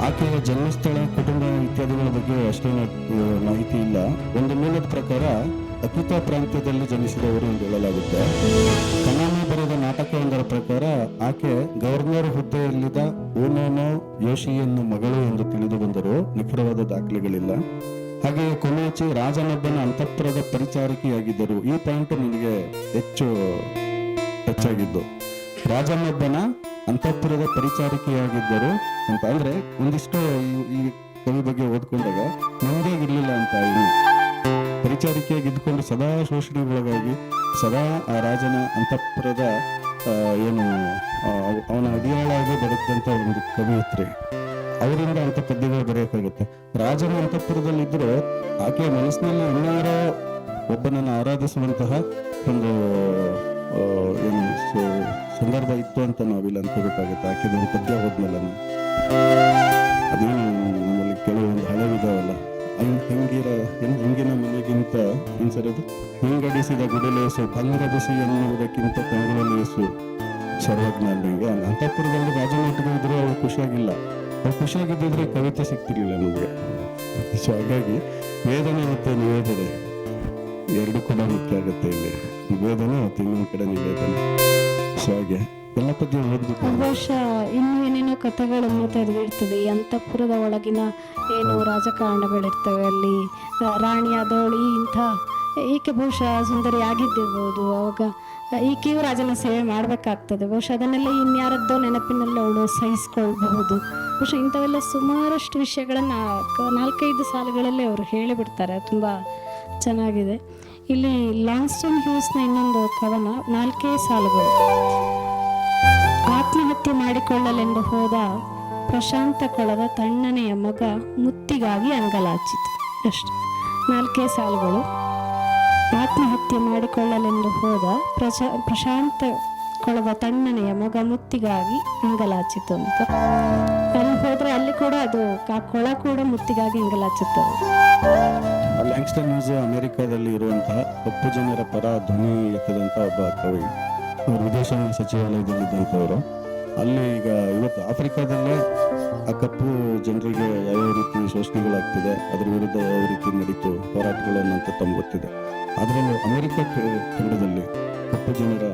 ಆಕೆಯ ಜನ್ಮಸ್ಥಳ, ಕುಟುಂಬ ಇತ್ಯಾದಿಗಳ ಬಗ್ಗೆ ಅಷ್ಟೇನು ಮಾಹಿತಿ ಇಲ್ಲ. ಒಂದು ಮೂಲದ ಪ್ರಕಾರ ಅಕಿತಾ ಪ್ರಾಂತ್ಯದಲ್ಲಿ ಜನಿಸಿದವರು ಎಂದು ಹೇಳಲಾಗುತ್ತೆ. ಕನಾಮಿ ಬರೆದ ನಾಟಕವೊಂದರ ಪ್ರಕಾರ ಆಕೆ ಗವರ್ನರ್ ಹುದ್ದೆಯಲ್ಲಿದ್ದ ಓನೋನೋ ಯೋಶಿಯನ್ನು ಮಗಳು ಎಂದು ತಿಳಿದು ಬಂದರೂ ನಿಖರವಾದ ದಾಖಲೆಗಳಿಲ್ಲ. ಹಾಗೆಯೇ ಕೊಮಾಚಿ ರಾಜನೊಬ್ಬನ ಅಂತಃಪುರದ ಪರಿಚಾರಕಿಯಾಗಿದ್ದರು. ಈ ಪಾಯಿಂಟ್ ನನಗೆ ಹೆಚ್ಚಾಗಿದ್ದು, ರಾಜನೊಬ್ಬನ ಅಂತಃಪುರದ ಪರಿಚಾರಕಿಯಾಗಿದ್ದರು ಅಂತ. ಅಂದ್ರೆ ಒಂದಿಷ್ಟು ಈ ಕವಿ ಬಗ್ಗೆ ಓದ್ಕೊಂಡಾಗ ನಮ್ದೇ ಇರ್ಲಿಲ್ಲ ಅಂತ. ಪರಿಚಾರಿಕೆಯಾಗಿ ಇದ್ಕೊಂಡು ಸದಾ ಶೋಷಣೆಗೊಳಗಾಗಿ ಸದಾ ಆ ರಾಜನ ಅಂತಃಪುರದ ಏನು ಅವನ ಅಡಿಯಾಳಾಗಿ ಬದುಕಿದಂಥ ಒಂದು ಕವಿಯತ್ರಿ. ಅವರಿಂದ ಅಂತ ಪದ್ಯಗಳು ಬರೆಯೋಕ್ಕಾಗುತ್ತೆ. ರಾಜನ ಅಂತಃಪುರದಲ್ಲಿದ್ದರೂ ಆಕೆಯ ಮನಸ್ಸಿನಲ್ಲಿ ಇನ್ನಾರೋ ಒಬ್ಬನನ್ನು ಆರಾಧಿಸುವಂತಹ ಒಂದು ಏನು ಸಂದರ್ಭ ಇತ್ತು ಅಂತ ನಾವಿಲ್ಲಿ ಅನ್ಕೋಬೇಕಾಗುತ್ತೆ. ಆಕೆ ಒಂದು ಪದ್ಯ ಹೋದ್ಮೇಲೆ ಅದೇನು ನಮ್ಮಲ್ಲಿ ಕೆಲವೊಂದು ಹಳೆವಿದಾವಲ್ಲ, ಹೆಂಗಿನ ಮನೆಗಿಂತ ಅನ್ಸರದು ಹೆಂಗಡಿಸಿದ ಗುಡಿಲೇಸು ಕಂಗಡಿಸಿ ಎನ್ನುವುದಕ್ಕಿಂತ ಕಂಗುಳಲೇಸು ಸರ್ವಜ್ಞ ಅಂದಂಗೆ. ಅಂತಃಪುರದಲ್ಲಿ ರಾಜನಾಟಿಗೆ ಇದ್ರು ಅವಳು ಖುಷಿಯಾಗಿಲ್ಲ. ಅವ್ರು ಖುಷಿಯಾಗಿದ್ದಿದ್ರೆ ಕವಿತೆ ಸಿಗ್ತಿರ್ಲಿಲ್ಲ ನಮಗೆ. ಸೊ ಹಾಗಾಗಿ ವೇದನೆ ಮತ್ತು ನಿವೇದನೆ ಎರಡು ಕೂಡ ಮುಖ್ಯ ಆಗುತ್ತೆ ಇಲ್ಲಿ. ವೇದನೆ ಮತ್ತು ಇನ್ನೊಂದು ಕಡೆ ನಿವೇದನೆ. ಸೊ ಹಾಗೆ ಎಲ್ಲ ಪದ್ಯ ಓದ್ಬೇಕು. ಬಹುಶಃ ಇನ್ನೂ ಏನೇನೋ ಕಥೆಗಳನ್ನು ತೆರೆದಿರ್ತದೆ. ಈ ಅಂತಃಪುರದ ಒಳಗಿನ ಏನು ರಾಜಕಾರಣಗಳಿರ್ತವೆ, ಅಲ್ಲಿ ರಾಣಿಯಾದವಳು ಇಂಥ ಈಕೆ ಬಹುಶಃ ಸುಂದರಿ ಆಗಿದ್ದಿರ್ಬೋದು. ಅವಾಗ ಈಕೆಯು ರಾಜನ ಸೇವೆ ಮಾಡಬೇಕಾಗ್ತದೆ. ಬಹುಶಃ ಅದನ್ನೆಲ್ಲ ಇನ್ಯಾರದ್ದೋ ನೆನಪಿನಲ್ಲಿ ಅವಳು ಸಹಿಸ್ಕೊಳ್ಬಹುದು. ಬಹುಶಃ ಇಂಥವೆಲ್ಲ ಸುಮಾರಷ್ಟು ವಿಷಯಗಳನ್ನು 4-5 ಸಾಲುಗಳಲ್ಲಿ ಅವರು ಹೇಳಿಬಿಡ್ತಾರೆ. ತುಂಬ ಚೆನ್ನಾಗಿದೆ. ಇಲ್ಲಿ ಲಾಂಗ್ಸ್ಟನ್ ಹ್ಯೂಸ್ನ ಇನ್ನೊಂದು ಕವನ 4 ಸಾಲುಗಳು. ಆತ್ಮಹತ್ಯೆ ಮಾಡಿಕೊಳ್ಳಲೆಂದು ಹೋದ ಪ್ರಶಾಂತ ಕೊಳದ ತಣ್ಣನೆಯ ಮಗ ಮುತ್ತಿಗಾಗಿ ಅಂಗಲಾಚಿತು. ಅಷ್ಟು 4 ಸಾಲುಗಳು. ಆತ್ಮಹತ್ಯೆ ಮಾಡಿಕೊಳ್ಳಲೆಂದು ಹೋದ ಪ್ರಶಾಂತ ಕೊಳದ ತಣ್ಣನೆಯ ಮಗ ಮುತ್ತಿಗಾಗಿ ಅಂಗಲಾಚಿತು ಅಂತ. ಅಲ್ಲಿ ಹೋದ್ರೆ ಅಲ್ಲಿ ಕೂಡ ಅದು ಆ ಕೊಳ ಕೂಡ ಮುತ್ತಿಗಾಗಿ ಅಂಗಲಾಚುತ್ತದೆ. ಲ್ಯಾಂಗ್ಸ್ಟನ್ ಹ್ಯೂಸ್ ಅಮೆರಿಕಾದಲ್ಲಿ ಇರುವಂತಹ ಕಪ್ಪು ಜನರ ಪರ ಧ್ವನಿ ಎತ್ತದಂತ ಒಬ್ಬ ಕವಿ. ಅವರು ವಿದೇಶಾಂಗ ಸಚಿವಾಲಯದಲ್ಲಿದ್ದಂಥವರು. ಅಲ್ಲಿ ಈಗ ಇವತ್ತು ಆಫ್ರಿಕಾದಲ್ಲೇ ಆ ಕಪ್ಪು ಜನರಿಗೆ ಯಾವ ರೀತಿ ಶೋಷಣೆಗಳಾಗ್ತಿದೆ, ಅದ್ರ ವಿರುದ್ಧ ಯಾವ ರೀತಿ ನಡೀತು ಹೋರಾಟಗಳು ಅನ್ನೋಂಥ ತಮ್ಗೆ ಗೊತ್ತಿದೆ. ಅದರಲ್ಲೂ ಅಮೆರಿಕ ಖಂಡದಲ್ಲಿ ಕಪ್ಪು ಜನರ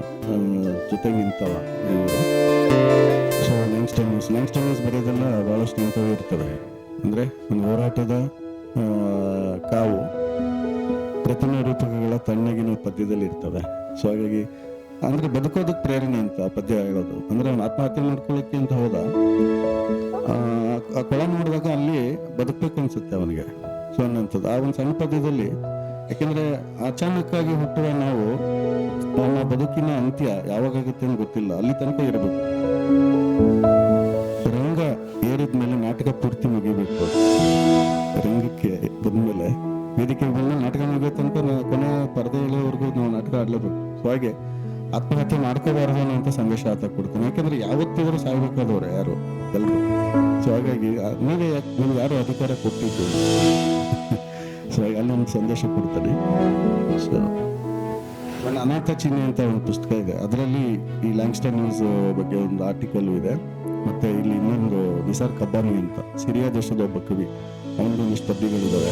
ಜೊತೆ ನಿಂತವ ಇವರು. ಸೊ ಲ್ಯಾಂಗ್ಸ್ಟನ್ ಹ್ಯೂಸ್ ಬರೆಯೋದೆಲ್ಲ ಬಹಳಷ್ಟು ನಿಂತವೇ ಇರ್ತವೆ. ಅಂದರೆ ಒಂದು ಹೋರಾಟದ ಕಾವು ಪ್ರತಿಮೆ ರೂಪಕಗಳ ತಣ್ಣಗಿನ ಪದ್ಯದಲ್ಲಿ ಇರ್ತವೆ. ಸೊ ಹಾಗಾಗಿ ಅಂದ್ರೆ ಬದುಕೋದಕ್ಕೆ ಪ್ರೇರಣೆ ಅಂತ ಪದ್ಯ ಹೇಳೋದು. ಅಂದ್ರೆ ಅವ್ನು ಆತ್ಮಹತ್ಯೆ ಮಾಡ್ಕೊಳ್ಳೋಕ್ಕೆ ಅಂತ ಹೋದ, ಆ ಕೊಳ ನೋಡಿದಾಗ ಅಲ್ಲಿ ಬದುಕಬೇಕು ಅನ್ಸುತ್ತೆ ಅವನಿಗೆ. ಸೊ ಅನ್ನೋಂಥದ್ದು ಆ ಒಂದು ಸಣ್ಣ ಪದ್ಯದಲ್ಲಿ. ಯಾಕೆಂದ್ರೆ ಅಚಾನಕ್ಕಾಗಿ ಹುಟ್ಟುವ ನಾವು ನಮ್ಮ ಬದುಕಿನ ಅಂತ್ಯ ಯಾವಾಗುತ್ತೆ ಅಂತ ಗೊತ್ತಿಲ್ಲ, ಅಲ್ಲಿ ತನಕ ಇರಬೇಕು. ರಂಗ ಏರಿದ್ಮೇಲೆ ನಾಟಕ ಪೂರ್ತಿ ಮುಗಿಬೇಕು. ರಂಗಕ್ಕೆ ಬಂದ್ಮೇಲೆ ವೇದಿಕೆಗೆ ಬಂದ್ಮೇಲೆ ನಾಟಕ ಮುಗಿಯೋ ತನಕ ಕೊನೆ ಪರದೆ ಇಳಿಯೋವರೆಗೂ ನಾವು ನಾಟಕ ಆಡ್ಲೇಬೇಕು. ಸೊ ಹಾಗೆ ಆತ್ಮಹತ್ಯೆ ಮಾಡ್ಕೋಬಾರ್ದು ಅನ್ನೋಂಥ ಸಂದೇಶ ಆತ ಕೊಡ್ತಾನೆ. ಯಾಕಂದ್ರೆ ಯಾವತ್ತಿದ್ರು ಸಾಯ್ಬೇಕಾದವ್ರೆ ಯಾರು ಎಲ್ರು. ಸೊ ಹಾಗಾಗಿ ನೀವೇ ನಿಮ್ಗೆ ಯಾರು ಅಧಿಕಾರ ಕೊಟ್ಟಿದ್ದು. ಸೊ ಅಲ್ಲೊಂದು ಸಂದೇಶ ಕೊಡ್ತಾನೆ. ಸೊ ಒಂದು ಅನಾಥ ಚಿಹ್ನೆ ಅಂತ ಒಂದು ಪುಸ್ತಕ ಇದೆ, ಅದರಲ್ಲಿ ಈ ಲ್ಯಾಂಗ್ಸ್ಟನ್ ಹ್ಯೂಸ್ ಬಗ್ಗೆ ಒಂದು ಆರ್ಟಿಕಲ್ ಇದೆ. ಮತ್ತೆ ಇಲ್ಲಿ ಇನ್ನೊಂದು ನಿಸಾರ್ ಕಬ್ಬಾನಿ ಅಂತ ಸಿರಿಯಾ ದೇಶದ ಒಬ್ಬ ಕವಿ, ಅವನದು ಒಂದಿಷ್ಟು ಪದ್ಯಗಳಿದ್ದಾವೆ.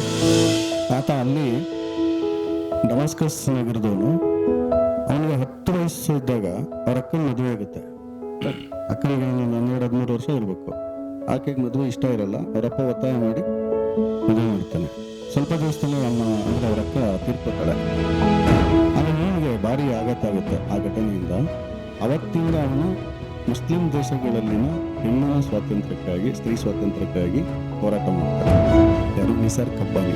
ಆತ ಅಲ್ಲಿ ಡಮಾಸ್ಕಸ್ ನಗರದವನು. ಅವನಿಗೆ 10 ವಯಸ್ಸು ಇದ್ದಾಗ ಅವ್ರ ಅಕ್ಕನ ಮದುವೆ ಆಗುತ್ತೆ. ಅಕ್ಕನಿಗೆ 12-13 ವರ್ಷ ಇರಬೇಕು. ಆಕೆಗೆ ಮದುವೆ ಇಷ್ಟ ಇರಲ್ಲ. ಅವರಪ್ಪ ಒತ್ತಾಯ ಮಾಡಿ ಮದುವೆ ಮಾಡ್ತಾನೆ. ಸ್ವಲ್ಪ ದಿವಸದಲ್ಲಿ ಅಂದ್ರೆ ಅವ್ರ ಅಕ್ಕ ತೀರ್ಕೊತಾಳೆ. ಆಮೇಲೆ ಅವನಿಗೆ ಭಾರಿ ಆಘಾತ ಆಗುತ್ತೆ ಆ ಘಟನೆಯಿಂದ. ಅವತ್ತಿಂದ ಅವನು ಮುಸ್ಲಿಂ ದೇಶಗಳಲ್ಲಿನ ಹೆಣ್ಣಿನ ಸ್ವಾತಂತ್ರ್ಯಕ್ಕಾಗಿ, ಸ್ತ್ರೀ ಸ್ವಾತಂತ್ರ್ಯಕ್ಕಾಗಿ ಹೋರಾಟ ಮಾಡ್ತಾರೆ. ಯಾರು? ನಿಸಾರ್ ಕಬ್ಬಾನಿ.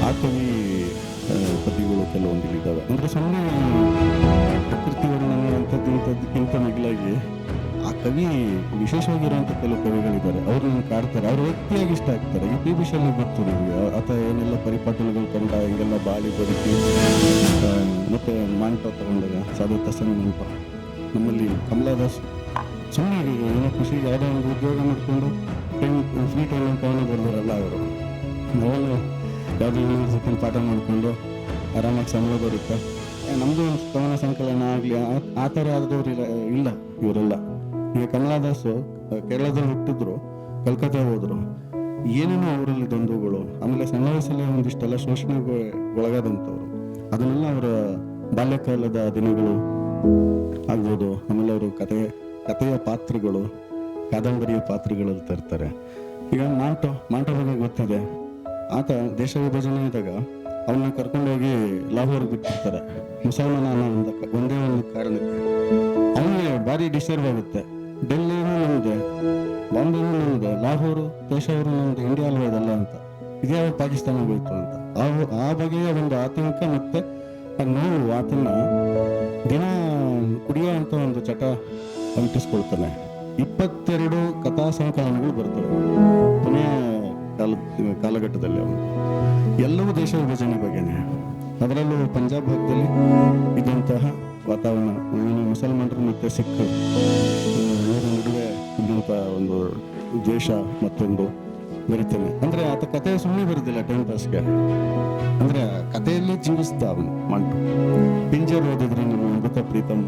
ಆ ಕವಿ ಪದ್ಯಗಳು ಕೆಲವೊಂದಿದ್ದಾವೆ. ಅಂದ್ರೆ ಸುಮ್ಮನೆ ಪ್ರಕೃತಿ ವರ್ಣನೆ ಅಂಥದ್ದಿಂಥದಕ್ಕಿಂತ ಮಿಗಿಲಾಗಿ ಆ ಕವಿ ವಿಶೇಷವಾಗಿರುವಂಥ ಕೆಲವು ಕವಿಗಳಿದ್ದಾರೆ. ಅವ್ರು ನಮ್ಗೆ ಕಾಡ್ತಾರೆ, ಅವ್ರ ವ್ಯಕ್ತಿಯಾಗಿ ಇಷ್ಟ ಆಗ್ತಾರೆ. ಈ ಪಿ.ಬಿ. ಶೆಲ್ಲಿ ಗೊತ್ತು ನಮಗೆ. ಆತ ಏನೆಲ್ಲ ಪರಿಪಾಟಲುಗಳು ಕಂಡ, ಹಿಂಗೆಲ್ಲ ಬಾಳಿ ಬದುಕಿ. ಮತ್ತೆ ಮಾಂಟ ತಗೊಂಡಾಗ ಸಾಧು ತಸನ್ ಮಾಂಟ. ನಮ್ಮಲ್ಲಿ ಕಮಲಾದಾಸ್ ಸುಮ್ಮನೆ ಏನೋ ಖುಷಿಗೆ ಯಾವುದೋ ಒಂದು ಉದ್ಯೋಗ ಮಾಡಿಕೊಂಡು ಫ್ರೀ ಟೈಮ್ ಕವನ ಬರ್ದಾರಲ್ಲ ಅವರು. ನಾವೆಲ್ಲ ಯಾವುದೋ ಯೂನಿವರ್ಸಿಟಿಲಿ ಪಾಠ ಮಾಡಿಕೊಂಡು ಆರಾಮಾಗಿ ಸಂಬಳ ಬರುತ್ತೆ. ನಮ್ಮದು ಕವನ ಸಂಕಲನ ಆಗಲಿ ಆ ಥರ ಆದವ್ರು ಇಲ್ಲ ಇವರೆಲ್ಲ. ಈಗ ಕಮಲಾದಾಸು ಕೇರಳದಲ್ಲಿ ಹುಟ್ಟಿದ್ರು, ಕಲ್ಕತ್ತಾ ಹೋದ್ರು. ಏನೇನೋ ಅವರಲ್ಲಿ ದ್ವಂದ್ವಗಳು. ಆಮೇಲೆ ಸಣ್ಣ ವಯಸ್ಸಲ್ಲೇ ಒಂದಿಷ್ಟೆಲ್ಲ ಶೋಷಣೆಗೆ ಒಳಗಾದಂಥವ್ರು. ಅದನ್ನೆಲ್ಲ ಅವರ ಬಾಲ್ಯಕಾಲದ ದಿನಗಳು ಆಗ್ಬೋದು. ಆಮೇಲೆ ಅವರು ಕಥೆಯ ಪಾತ್ರಗಳು, ಕಾದಂಬರಿಯ ಪಾತ್ರಗಳಲ್ಲಿ ತರ್ತಾರೆ. ಈಗ ಮಾಂಟ ಬಗ್ಗೆ ಗೊತ್ತಿದೆ. ಆತ ದೇಶ ವಿಭಜನೆ ಆದಾಗ ಅವನ್ನ ಕರ್ಕೊಂಡೋಗಿ ಲಾಹೋರ್ಗೆ ಬಿಟ್ಟಿರ್ತಾರೆ. ಮುಸಲ್ಮಾನ ಅನ್ನೋ ಒಂದೇ ಒಂದು ಕಾರಣಕ್ಕೆ. ಅವನಿಗೆ ಭಾರಿ ಡಿಸ್ಟರ್ಬ್ ಆಗುತ್ತೆ. ಡೆಲ್ಲಿನೂ ನಮ್ದೆ, ಬಾಂಬೆನೂ ನಮ್ದೆ, ಲಾಹೋರು ಪೇಶಾವರು ನಮ್ದು, ಇಂಡಿಯಾ ಅಲ್ವಾ ಇದೆಲ್ಲ ಅಂತ. ಇದ್ಯಾವ ಪಾಕಿಸ್ತಾನ ಹೋಯ್ತು ಅಂತ. ಆ ಬಗೆಯ ಒಂದು ಆತಂಕ ಮತ್ತೆ ಆ ನೋವು ಆತನ ದಿನ ಕುಡಿಯೋ ಅಂತ ಒಂದು ಚಟ ಅಂಟಿಸ್ಕೊಳ್ತಾನೆ. 22 ಕಥಾ ಸಂಕಲನಗಳು ಬರ್ತವೆ ಕೊನೆಯ ಕಾಲಘಟ್ಟದಲ್ಲಿ. ಅವನು ಎಲ್ಲವೂ ದೇಶ ವಿಭಜನೆ ಬಗ್ಗೆನೆ. ಅದರಲ್ಲೂ ಪಂಜಾಬ್ ಭಾಗದಲ್ಲಿ ಇದ್ದಂತಹ ವಾತಾವರಣ, ಮುಸಲ್ಮಾನರು ಮತ್ತೆ ಸಿಖ್ಖರು ಇವರ ನಡುವೆ ಇದ್ದಂಥ ಒಂದು ದ್ವೇಷ ಮತ್ತೊಂದು ಬರೀತಾನೆ. ಅಂದ್ರೆ ಆತ ಕಥೆ ಸುಮ್ಮನೆ ಬರೋದಿಲ್ಲ ಟೈಮ್ ಪಾಸ್ಗೆ, ಅಂದ್ರೆ ಕಥೆಯಲ್ಲೇ ಜೀವಿಸ್ದ ಅವನು ಮಂಟು. ಪಿಂಜರ್ ಓದಿದ್ರೆ ನೀವು ಅಮೃತ ಪ್ರೀತಮ್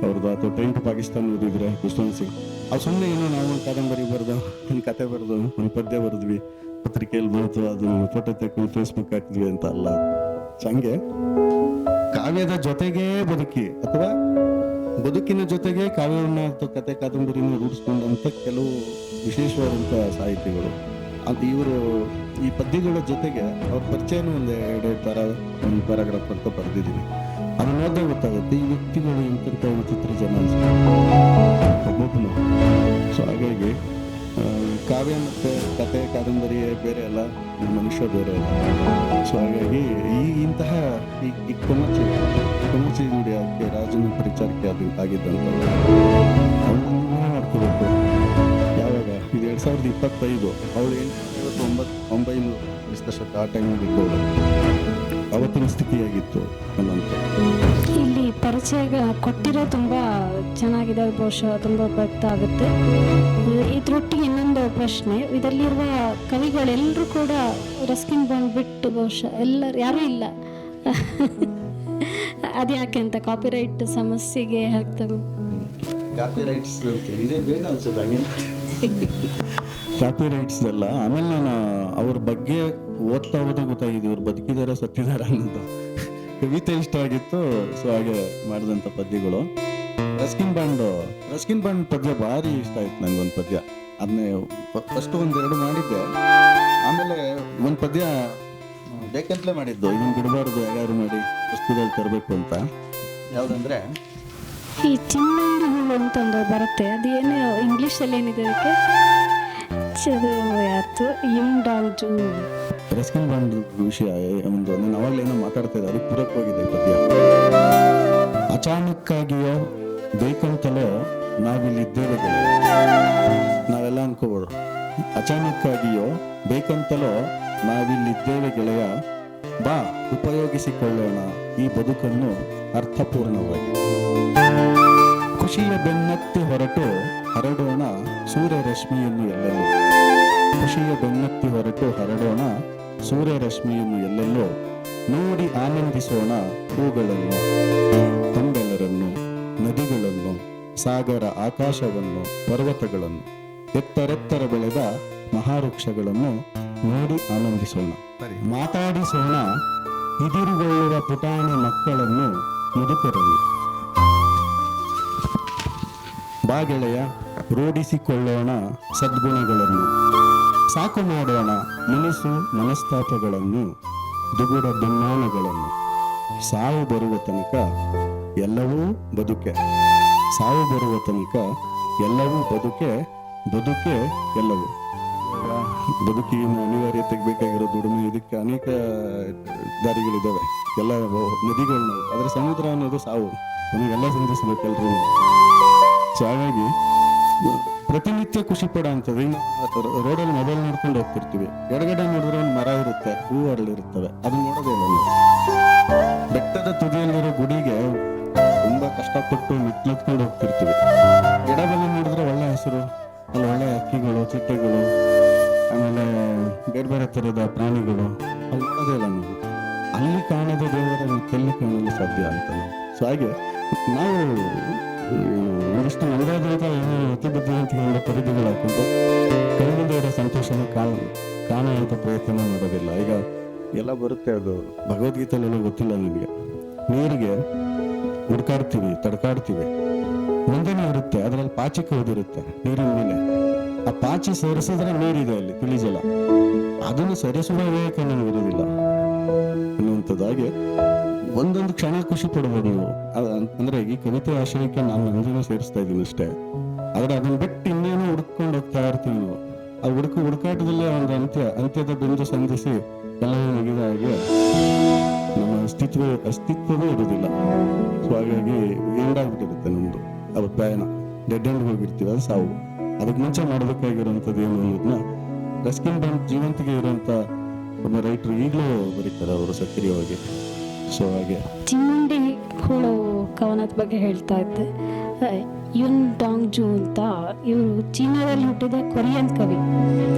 ಅವ್ರದ್ದು, ಅಥವಾ ಟ್ರೈನ್ ಟು ಪಾಕಿಸ್ತಾನ ಓದಿದ್ರೆ ಯಶವಂತ್ ಸಿಂಗ್, ಅವ್ರು ಸುಮ್ಮನೆ ಏನೋ ನಾವು ಒಂದು ಕಾದಂಬರಿ ಬರೆದು ಒಂದು ಕತೆ ಬರೆದು ಒಂದು ಪದ್ಯ ಬರೆದ್ವಿ, ಪತ್ರಿಕೆಯಲ್ಲಿ ಬಂತು, ಅದು ಫೋಟೋ ತೆಕ್ಕೊಂಡು ಫೇಸ್ಬುಕ್ ಹಾಕಿದ್ವಿ ಅಂತ ಅಲ್ಲ. ಹಂಗೆ ಕಾವ್ಯದ ಜೊತೆಗೇ ಬದುಕಿ ಅಥವಾ ಬದುಕಿನ ಜೊತೆಗೆ ಕಾವ್ಯವನ್ನ ಅಥವಾ ಕತೆ ಕಾದಂಬರಿನ ರೂಢಿಸ್ಕೊಂಡಂತ ಕೆಲವು ವಿಶೇಷವಾದಂಥ ಸಾಹಿತಿಗಳು. ಅದು ಇವರು ಈ ಪದ್ಯಗಳ ಜೊತೆಗೆ ಅವ್ರ ಪರಿಚಯನೂ ಒಂದು 2 ಒಂದು ಪ್ಯಾರಾಗ್ರಾಫ್ ಅಂತ ಬರೆದಿದ್ದೀನಿ. ಅದನ್ನ ಓದಿದ್ರೆ ಗೊತ್ತಾಗುತ್ತೆ ಈ ವ್ಯಕ್ತಿಗಳು ಇಂಥ ವಿಚಿತ್ರ ಜನ ಒಬ್ಬೊಬ್ಬನು. ಸೊ ಹಾಗಾಗಿ ಕಾವ್ಯ ಮತ್ತು ಕತೆ ಕಾದಂಬರಿ ಬೇರೆ ಅಲ್ಲ, ಮನುಷ್ಯ ಬೇರೆ ಅಲ್ಲ. ಸೊ ಹಾಗಾಗಿ ಇಂತಹ ಈ ಕೊಮ್ಮಚ್ಚಿ ನುಡಿ ಆಕೆ ರಾಜನ ಪರಿಚಾರಕ್ಕೆ ಆಗಿದ್ದಂತ ಅವಳನ್ನು ಮಾಡ್ಕೋಬೇಕು. ಯಾವಾಗ ಇದು 2025, ಅವಳು 859 ಕ್ರಿಸ್ತಶಕ ಆ ಟೈಮಲ್ಲಿ ಇದ್ದವಳು, ಅವತ್ತಿನ ಸ್ಥಿತಿಯಾಗಿತ್ತು ಅನ್ನೋಂಥ. ಇಲ್ಲಿ ಪರಿಚಯ ಕೊಟ್ಟಿರೋ ತುಂಬ ಚೆನ್ನಾಗಿದೆ, ಬಹುಶಃ ತುಂಬ ಉಪಯುಕ್ತ ಆಗುತ್ತೆ. ಇದರೊಟ್ಟಿಗೆ ಇನ್ನೊಂದು ಪ್ರಶ್ನೆ, ಇದರಲ್ಲಿರುವ ಕವಿಗಳೆಲ್ಲರೂ ಕೂಡ ರಸ್ಕಿನ್ ಬಾಂಡ್ ಬಿಟ್ಟು ಬಹುಶಃ ಯಾರೂ ಇಲ್ಲ. ಅದ್ಯಾಕೆ ಅಂತ ಕಾಪಿರೈಟ್ ಸಮಸ್ಯೆಗೆ ಹಾಕ್ತಾರೆ. ಕಾಪಿರೈಟ್ಸ್ ಎಲ್ಲ. ಆಮೇಲೆ ನಾನು ಅವ್ರ ಬಗ್ಗೆ ಓದ್ತಾ ಹೋದ ಗೊತ್ತಾಗಿದೆ ಇವ್ರು ಬದುಕಿದಾರ ಸತ್ತಿದಾರ ಅನ್ನೋದು. ಕವಿತೆ ಇಷ್ಟ ಆಗಿತ್ತು, ಸೊ ಹಾಗೆ ಮಾಡಿದಂಥ ಪದ್ಯಗಳು. ರಸ್ಕಿನ್ ಬಾಂಡ್ ಪದ್ಯ ಭಾರಿ ಇಷ್ಟ ಆಯ್ತು ನಂಗೊಂದು ಪದ್ಯ. ಅದನ್ನೇ ಫಸ್ಟ್ 1-2 ಮಾಡಿದ್ದೆ, ಆಮೇಲೆ ಒಂದು ಪದ್ಯ ಬೇಕಂತಲೇ ಮಾಡಿದ್ದು, ಇದನ್ನು ಬಿಡಬಾರ್ದು, ಯಾರು ಮಾಡಿ ಪುಸ್ತಕದಲ್ಲಿ ತರಬೇಕು ಅಂತ. ಯಾವುದಂದ್ರೆ ಈ ಚಿನ್ನಂದಿ ಹೂವು ಅಂತ ಒಂದು ಬರುತ್ತೆ, ಅದೇನು ಇಂಗ್ಲೀಷಲ್ಲಿ ಏನಿದೆ ಅದಕ್ಕೆ ಯಾರ್ತು ಯುಂಡಾಲ್ಜು. ರಸ್ಕಿನ್ ಬಾಂಡ್ ವಿಷಯ ಒಂದು ನಾನು ಅವಾಗಲೇನೋ ಮಾತಾಡ್ತಾ ಇದ್ದೆ, ಅದಕ್ಕೆ ಪೂರಕವಾಗಿದೆ ಈ ಪದ್ಯ. ಅಚಾನಕ್ಕಾಗಿಯೋ ಬೇಕಂತಲೋ ನಾವಿಲ್ಲಿದ್ದೇವೆ ಗೆಳೆಯ. ನಾವೆಲ್ಲ ಅನ್ಕೋಬೋದು, ಅಚಾನಕ್ಕಾಗಿಯೋ ಬೇಕಂತಲೋ ನಾವಿಲ್ಲಿದ್ದೇವೆ ಗೆಳೆಯ, ಬಾ ಉಪಯೋಗಿಸಿಕೊಳ್ಳೋಣ ಈ ಬದುಕನ್ನು ಅರ್ಥಪೂರ್ಣವಾಗಿ. ಖುಷಿಯ ಬೆನ್ನತ್ತಿ ಹೊರಟು ಹರಡೋಣ ಸೂರ್ಯರಶ್ಮಿಯನ್ನು ಎಲ್ಲೆಲ್ಲೋ. ಖುಷಿಯ ಬೆನ್ನತ್ತಿ ಹೊರಟು ಹರಡೋಣ ಸೂರ್ಯರಶ್ಮಿಯನ್ನು ಎಲ್ಲೆಲ್ಲೋ. ನೋಡಿ ಆನಂದಿಸೋಣ ಹೂಗಳನ್ನು, ತಂಬೆಲರನ್ನು, ನದಿಗಳನ್ನು, ಸಾಗರ ಆಕಾಶವನ್ನು, ಪರ್ವತಗಳನ್ನು, ಎತ್ತರೆತ್ತರ ಬೆಳೆದ ಮಹಾವೃಕ್ಷಗಳನ್ನು ನೋಡಿ ಆನಂದಿಸೋಣ. ಮಾತಾಡಿಸೋಣ ಹಿದಿರುಗೊಳ್ಳುವ ಪುಟಾಣಿ ಮಕ್ಕಳನ್ನು, ಮುದುಕರನ್ನು. ಬಾಗೆಳೆಯ ರೂಢಿಸಿಕೊಳ್ಳೋಣ ಸದ್ಗುಣಗಳನ್ನು. ಸಾಕು ಮಾಡೋಣ ಮನಸ್ತಾಪಗಳನ್ನು, ದುಗುಡ ಭಿನ್ನಾನಗಳನ್ನು. ಸಾವು ಬರುವ ತನಕ ಎಲ್ಲವೂ ಬದುಕೆ, ಸಾವು ಬರುವ ತನಕ ಎಲ್ಲವೂ ಬದುಕೆ, ಬದುಕೆ ಎಲ್ಲವೂ. ಬದುಕಿನ ಅನಿವಾರ್ಯತೆಗೆ ಬೇಕಾಗಿರೋ ದುಡಿಮೆ, ಇದಕ್ಕೆ ಅನೇಕ ದಾರಿಗಳಿದ್ದಾವೆ, ಎಲ್ಲ ನದಿಗಳನ್ನ. ಆದರೆ ಸಮುದ್ರ ಅನ್ನೋದು ಸಾವು, ನಮಗೆಲ್ಲ ಸಂಧಿಸ್ಬೇಕಲ್ರಿ. ಸೊ ಹಾಗಾಗಿ ಪ್ರತಿನಿತ್ಯ ಖುಷಿ ಪಡೋ ಅಂಥದ್ದು. ಇನ್ನು ರೋಡಲ್ಲಿ ಮೊಬೈಲ್ ನೋಡ್ಕೊಂಡು ಹೋಗ್ತಿರ್ತೀವಿ, ಎಡಗಡೆ ನೋಡಿದ್ರೆ ಒಂದು ಮರ ಇರುತ್ತೆ, ಹೂ ಅರಳಿರುತ್ತವೆ, ಅದನ್ನ ನೋಡೋದೇ ಇಲ್ಲ ನಾವು. ಬೆಟ್ಟದ ತುದಿಯಲ್ಲಿರೋ ಗುಡಿಗೆ ತುಂಬಾ ಕಷ್ಟಪಟ್ಟು ಮೆಟ್ಲತ್ಕೊಂಡು ಹೋಗ್ತಿರ್ತೀವಿ, ಎಡಬಲ ನೋಡಿದ್ರೆ ಒಳ್ಳೆ ಹಸಿರು, ಅಲ್ಲಿ ಒಳ್ಳೆ ಹಕ್ಕಿಗಳು, ಚಿಟ್ಟೆಗಳು, ಆಮೇಲೆ ಬೇರೆ ಬೇರೆ ಥರದ ಪ್ರಾಣಿಗಳು, ಅಲ್ಲಿ ನೋಡೋದೇ ಇಲ್ಲ ನಾವು. ಅಲ್ಲಿ ಕಾಣದ ದೇವರ ಮತ್ತೆಲ್ಲಿ ಕಾಣಲು ಸಾಧ್ಯ ಅಂತ. ಸೊ ಹಾಗೆ ನಾವು ಒಂದಿಷ್ಟು ನಮ್ಮದಾದಂಥ ಅತಿ ಬುದ್ಧಿವಂತಿಕೆಯಿಂದ ಪರಿಧಿಗಳು ಹಾಕೊಂಡು ಕಣ್ಣಿಂದ ಸಂತೋಷನ ಕಾಣುವಂಥ ಪ್ರಯತ್ನ ಮಾಡೋದಿಲ್ಲ. ಈಗ ಎಲ್ಲ ಬರುತ್ತೆ, ಅದು ಭಗವದ್ಗೀತೆಯಲ್ಲೆಲ್ಲ ಗೊತ್ತಿಲ್ಲ ನಿಮಗೆ. ನೀರಿಗೆ ಹುಡ್ಕಾಡ್ತೀವಿ, ತಡ್ಕಾಡ್ತೀವಿ, ಮುಂದೆನೇ ಇರುತ್ತೆ, ಅದರಲ್ಲಿ ಪಾಚಿ ಕೌದಿರುತ್ತೆ ನೀರಿನ ಮೇಲೆ. ಆ ಪಾಚಿ ಸರಿಸಿದ್ರೆ ನೀರಿದೆ ಅಲ್ಲಿ ತಿಳಿಜಲ, ಅದನ್ನು ಸರಿಸುವ ವಿವೇಕ ನಮ್ಗೆ ಇರೋದಿಲ್ಲ ಅನ್ನುವಂಥದ್ದಾಗಿ ಒಂದೊಂದು ಕ್ಷಣ ಖುಷಿ ಪಡ್ಬೋದು ನೀವು. ಅಂದ್ರೆ ಈ ಕವಿತೆ ಆಶಯಕ್ಕೆ ನಾನು ನಂದಿನ ಸೇರಿಸ್ತಾ ಇದ್ದೀನಿ ಅಷ್ಟೇ. ಆದ್ರೆ ಅದನ್ನ ಬಿಟ್ಟು ಇನ್ನೇನೋ ಹುಡ್ಕೊಂಡು ಹೋಗ್ತಾ ಇರ್ತೀವಿ ನಾವು. ಆ ಹುಡುಕಾಟದಲ್ಲೇ ಒಂದು ಅಂತ್ಯದ ಬಿಂದು ಸಂಧಿಸಿ ಎಲ್ಲವೂ ಮುಗಿದ ಹಾಗೆ ನಮ್ಮ ಅಸ್ತಿತ್ವವೇ ಇರುವುದಿಲ್ಲ. ಸೊ ಹಾಗಾಗಿ ಎಂಡಾಗ್ಬಿಟ್ಟಿರುತ್ತೆ ನಮ್ದು ಅದು ಪ್ರಯಾಣ, ಡೆಡ್ ಎಂಡ್ ಹೋಗಿರ್ತೀವಿ, ಅದು ಸಾವು. ಅದಕ್ಕೆ ಮುಂಚೆ ಮಾಡಬೇಕಾಗಿರುವಂಥದ್ದು ಏನು ಅನ್ನೋದನ್ನ ರಸ್ಕಿನ್ ಬಾಂಡ್ ಜೀವಂತಿಗೆ ಇರುವಂತ ಒಬ್ಬ ರೈಟರು ಈಗಲೂ ಬರೀತಾರೆ ಅವರು ಸಕ್ರಿಯವಾಗಿ. ಸೊ ಹಾಗೆ ಚಿಮ್ಮಂಡಿ ಹುಳು ಕವನದ ಬಗ್ಗೆ ಹೇಳ್ತಾ ಇದ್ದೆ. ಯುನ್ ಡಾಂಗ್ ಜೂ ಅಂತ, ಇವರು ಚೀನಾದಲ್ಲಿ ಹುಟ್ಟಿದ ಕೊರಿಯನ್ ಕವಿ.